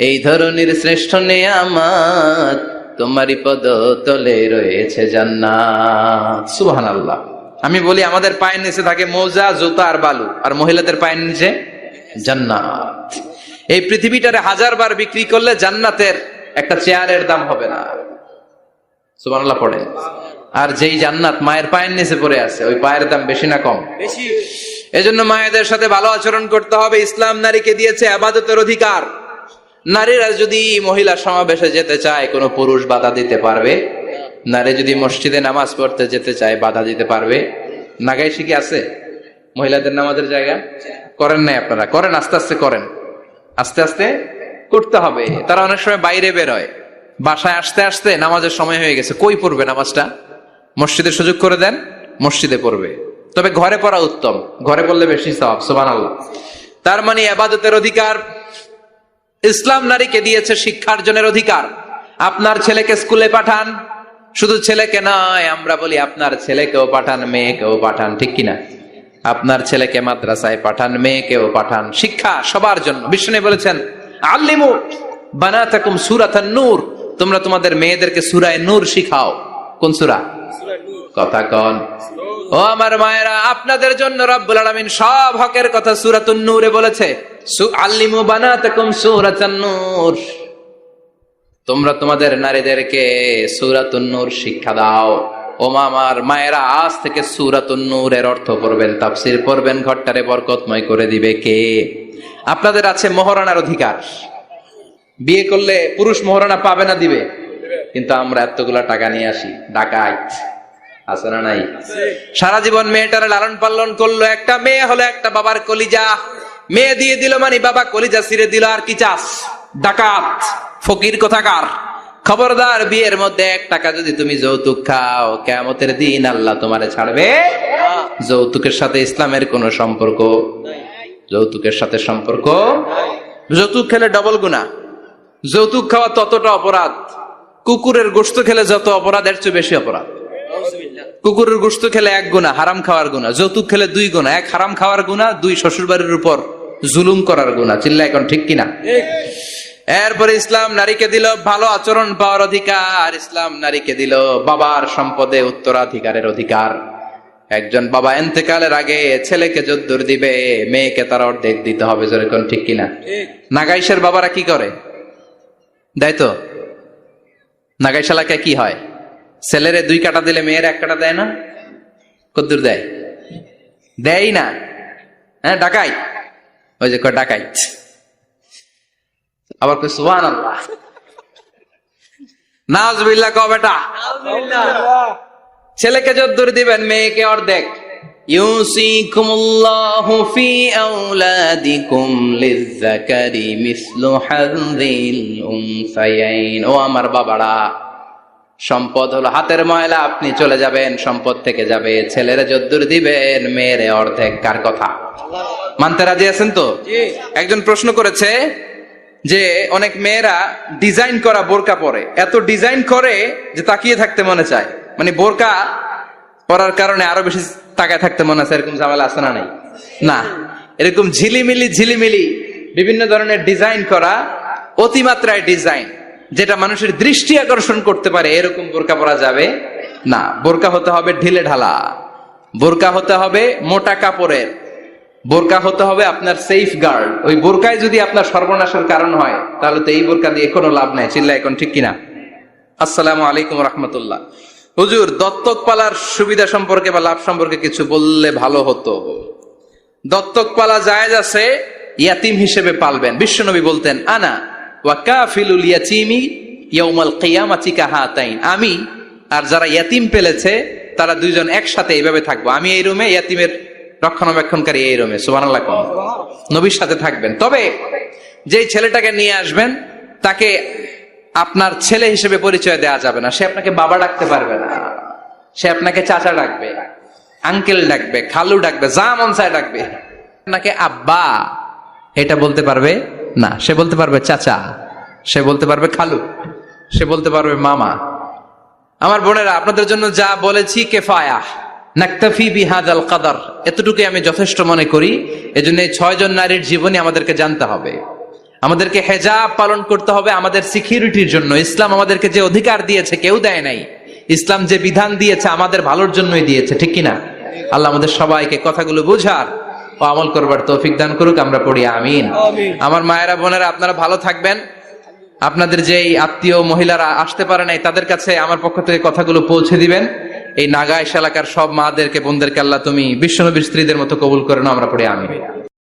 এই ধরনের শ্রেষ্ঠ নিয়ামত, তোমারই পদ তলে রয়েছে জান্নাত। সুবহানাল্লাহ। আমি বলি আমাদের পায়ের নিচে থাকে মৌজা, জুতা আর বালু, আর মহিলাদের পায়ের নিচে জান্নাত। এই পৃথিবীটারে 1000 বার বিক্রি করলে জান্নাতের একটা চেয়ারের দাম হবে না। সুবহানাল্লাহ পড়ে। আর যেই জান্নাত মায়ের পায়ের নিচে পড়ে আছে, ওই পায়ের দাম বেশি না কম? বেশি। এজন্য মায়েদের সাথে ভালো আচরণ করতে হবে। ইসলাম নারীকে দিয়েছে ইবাদতের অধিকার। নারীরা যদি মহিলা সমাবেশে যেতে চায়, কোনো পুরুষ বাধা দিতে পারবে? নারী যদি মসজিদে নামাজ পড়তে যেতে চায়, বাধা দিতে পারবে? নাগাই শিখে আছে মহিলাদের নামাজের জায়গা? করেন নাই আপনারা? করেন, আস্তে আস্তে করেন, আস্তে আস্তে করতে হবে। তারা অনেক সময় বাইরে বের হয়, বাসায় আসতে আসতে নামাজের সময় হয়ে গেছে, কই পড়বে নামাজটা? মসজিদে সুযোগ করে দেন, মসজিদে পড়বে। তবে ঘরে পড়া উত্তম, ঘরে পড়লে বেশি সওয়াব। সুবহানাল্লাহ। তার মানে ইবাদতের অধিকার ইসলাম নারীকে দিয়েছে, শিক্ষার্জনের অধিকার। আপনার ছেলেকে স্কুলে পাঠান, শুধু ছেলেকে নয়, আমরা বলি আপনার ছেলেকেও পাঠান, মেয়েকেও পাঠান, ঠিক কিনা? আপনার ছেলেকে মাদ্রাসায় পাঠান, মেয়েকেও পাঠান। শিক্ষা সবার জন্য। বিষ্ণু বলেছেন, আল্লিমু বানাতাকুম সূরাতান নূর, তোমরা তোমাদের মেয়েদেরকে সূরা নূর শিখাও। কোন সূরা? কথা কন। ও আমার মায়েরা, আপনাদের জন্য রব্বুল আলামিন সব হকের কথা সূরাতুন নূরে বলেছে। আল্লিমু বানাতাকুম সূরাতান নূর, তোমরা তোমাদের নারীদেরকে সূরাতুন নূর শিক্ষা দাও। ও আমার মায়েরা, আজ থেকে সূরাতুন নূরের অর্থ পড়বেন, তাফসীর পড়বেন, ঘরটারে বরকতময় করে দিবে কে? আপনাদের আছে মোহরানার অধিকার। বিয়ে করলে পুরুষ মোহরানা পাবে না, দিবে। কিন্তু আমরা এতগুলা টাকা নিয়ে আসি, ডাকাইত আছে না নাই? সারা জীবন মেয়েটারে লালন পালন করলো, একটা মেয়ে হলো একটা বাবার কলিজা। মেয়ে দিয়ে দিল মানে বাবা কলিজা ছিঁড়ে দিল, আর কি চাস? ডাকাত, ফকির কোথাকার। খবরদার, বিয়ের মধ্যে 1 টাকা যদি তুমি যৌতুক খাও, কিয়ামতের দিন আল্লাহ তোমারে ছাড়বে। যৌতুকের সাথে ইসলামের কোন সম্পর্ক? যৌতুকের সাথে সম্পর্ক। যৌতুক খেলে ডবল গুনাহ। যৌতুক খাওয়া ততটা অপরাধ, কুকুরের গোশত খেলে যত অপরাধ, এর চেয়ে বেশি অপরাধ। কুকুরের গোশত খেলে 1 গুনাহ, হারাম খাওয়ার গুনাহ। যৌতুক খেলে 2 গুনাহ, 1 হারাম খাওয়ার গুনাহ, 2 শ্বশুর বাড়ির উপর জুলুম করার গুনাহ। চিল্লা এখন ঠিক কিনা? এরপরে ইসলাম নারীকে দিল ভালো আচরণ পাওয়ার অধিকার। ইসলাম নারীকে দিল বাবার সম্পদে উত্তরাধিকারের অধিকার। একজন বাবা ইন্তেকালের আগে ছেলেকে যদ্দুর দিবে, মেয়েকে তার অর্ধেক দিতে হবে। যেরকম ঠিক কিনা? নাগাইশের বাবারা কি করে? দেয় তো? নাগাইশ এলাকায় কি হয়? ছেলেরে 2 কাটা দিলে মেয়ের 1 কাটা দেয় না? কদ্দুর দেয়? দেয় না। হ্যাঁ, ডাকাই। ওই যে ডাকাই। আবার কই সুবহানাল্লাহ, নাউজুবিল্লাহ কও বেটা। ছেলেকে যদ্দুর দিবেন, মেয়েকে অর্ধেক। ইউসিকুমুল্লাহু ফি আওলাদিকুম লিযযাকারি মিসলু হাযযিল উনসায়াইন। ও আমার বাবারা, সম্পদ হলো হাতের ময়লা, আপনি চলে যাবেন, সম্পদ থেকে যাবে। ছেলেরা যদ্দুর দিবেন, মেয়েরে অর্ধেক। কার কথা? মানতে রাজি আছেন তো? একজন প্রশ্ন করেছে যে অনেক মেয়েরা ডিজাইন করা বোরকা পরে, এত ডিজাইন করে যে তাকিয়ে থাকতে মনে চায়। মানে বোরকা পরার কারণে আরো বেশি তাকায় থাকতে মনে আছে, এরকম ঝামেলা আছে না? নাই না, এরকম ঝিলিমিলি বিভিন্ন ধরনের ডিজাইন করা, অতিমাত্রায় ডিজাইন, যেটা মানুষের দৃষ্টি আকর্ষণ করতে পারে, এরকম বোরকা পরা যাবে না। বোরকা হতে হবে ঢিলে ঢালা, বোরকা হতে হবে মোটা কাপড়ের, বোরকা হতে হবে আপনার সেফ গার্ড। ওই বোরকায় যদি আপনার সর্বনাশের কারণ হয়, তাহলে তো এই বোরকা দিয়ে কোনো লাভ নাই। চিল্লা এখন ঠিক কিনা? আসসালামু আলাইকুম রাহমাতুল্লাহ। হুজুর, দত্তক পালার সুবিধা সম্পর্কে বা লাভ সম্পর্কে কিছু বললে ভালো হতো। দত্তক পালা জায়েজ আছে, ইয়াতিম হিসেবে পালবেন। বিশ্বনবী বলতেন, আনা ওয়া কাফিলুল ইয়াতীমি ইয়াউমাল কিয়ামাতি কাহাতাইন। আমি আর যারা ইয়াতিম পেলেছে তারা 2 জন একসাথে এইভাবে থাকবো। আমি এই রুমে, ইয়াতিমের রক্ষণাবেক্ষণকারী এই রুমে। সুবহানাল্লাহ। নবীর সাথে থাকবেন। তবে যেই ছেলেটাকে নিয়ে আসবেন, তাকে আপনার ছেলে হিসেবে পরিচয় দেওয়া যাবে না। সে আপনাকে বাবা ডাকতে পারবে না, সে আপনাকে চাচা ডাকবে, আঙ্কেল ডাকবে, খালু ডাকবে, যা মন চায় ডাকবে। আপনাকে আব্বা এটা বলতে পারবে না। সে বলতে পারবে চাচা, সে বলতে পারবে খালু, সে বলতে পারবে মামা। আমার বোনেরা, আপনাদের জন্য যা বলেছি কিফায়া, নাকতাফি বিহাদাল কদর, এতটুকুই আমি যথেষ্ট মনে করি। এজন্য এই 6 জন নারীর জীবনী আমাদেরকে জানতে হবে, আমাদেরকে হেজাব পালন করতে হবে আমাদের সিকিউরিটির জন্য। ইসলাম আমাদেরকে যে অধিকার দিয়েছে কেউ দেয় নাই। ইসলাম যে বিধান দিয়েছে আমাদের ভালোর জন্যই দিয়েছে, ঠিক কিনা? আল্লাহ আমাদের সবাইকে কথাগুলো বুঝার ও আমল করবার তৌফিক দান করুক। আমরা পড়ি আমিন। আমার মায়েরা, বোনেরা, আপনারা ভালো থাকবেন। আপনাদের যে আত্মীয় মহিলারা আসতে পারে নাই, তাদের কাছে আমার পক্ষ থেকে কথাগুলো পৌঁছে দিবেন। এই নাগাইশ এলাকার সব মাদেরকে বোনদেরকে আল্লাহ তুমি বিশ্বনবীর স্ত্রীদের মতো কবুল করে নাও, আমরা পড়ি আমিন।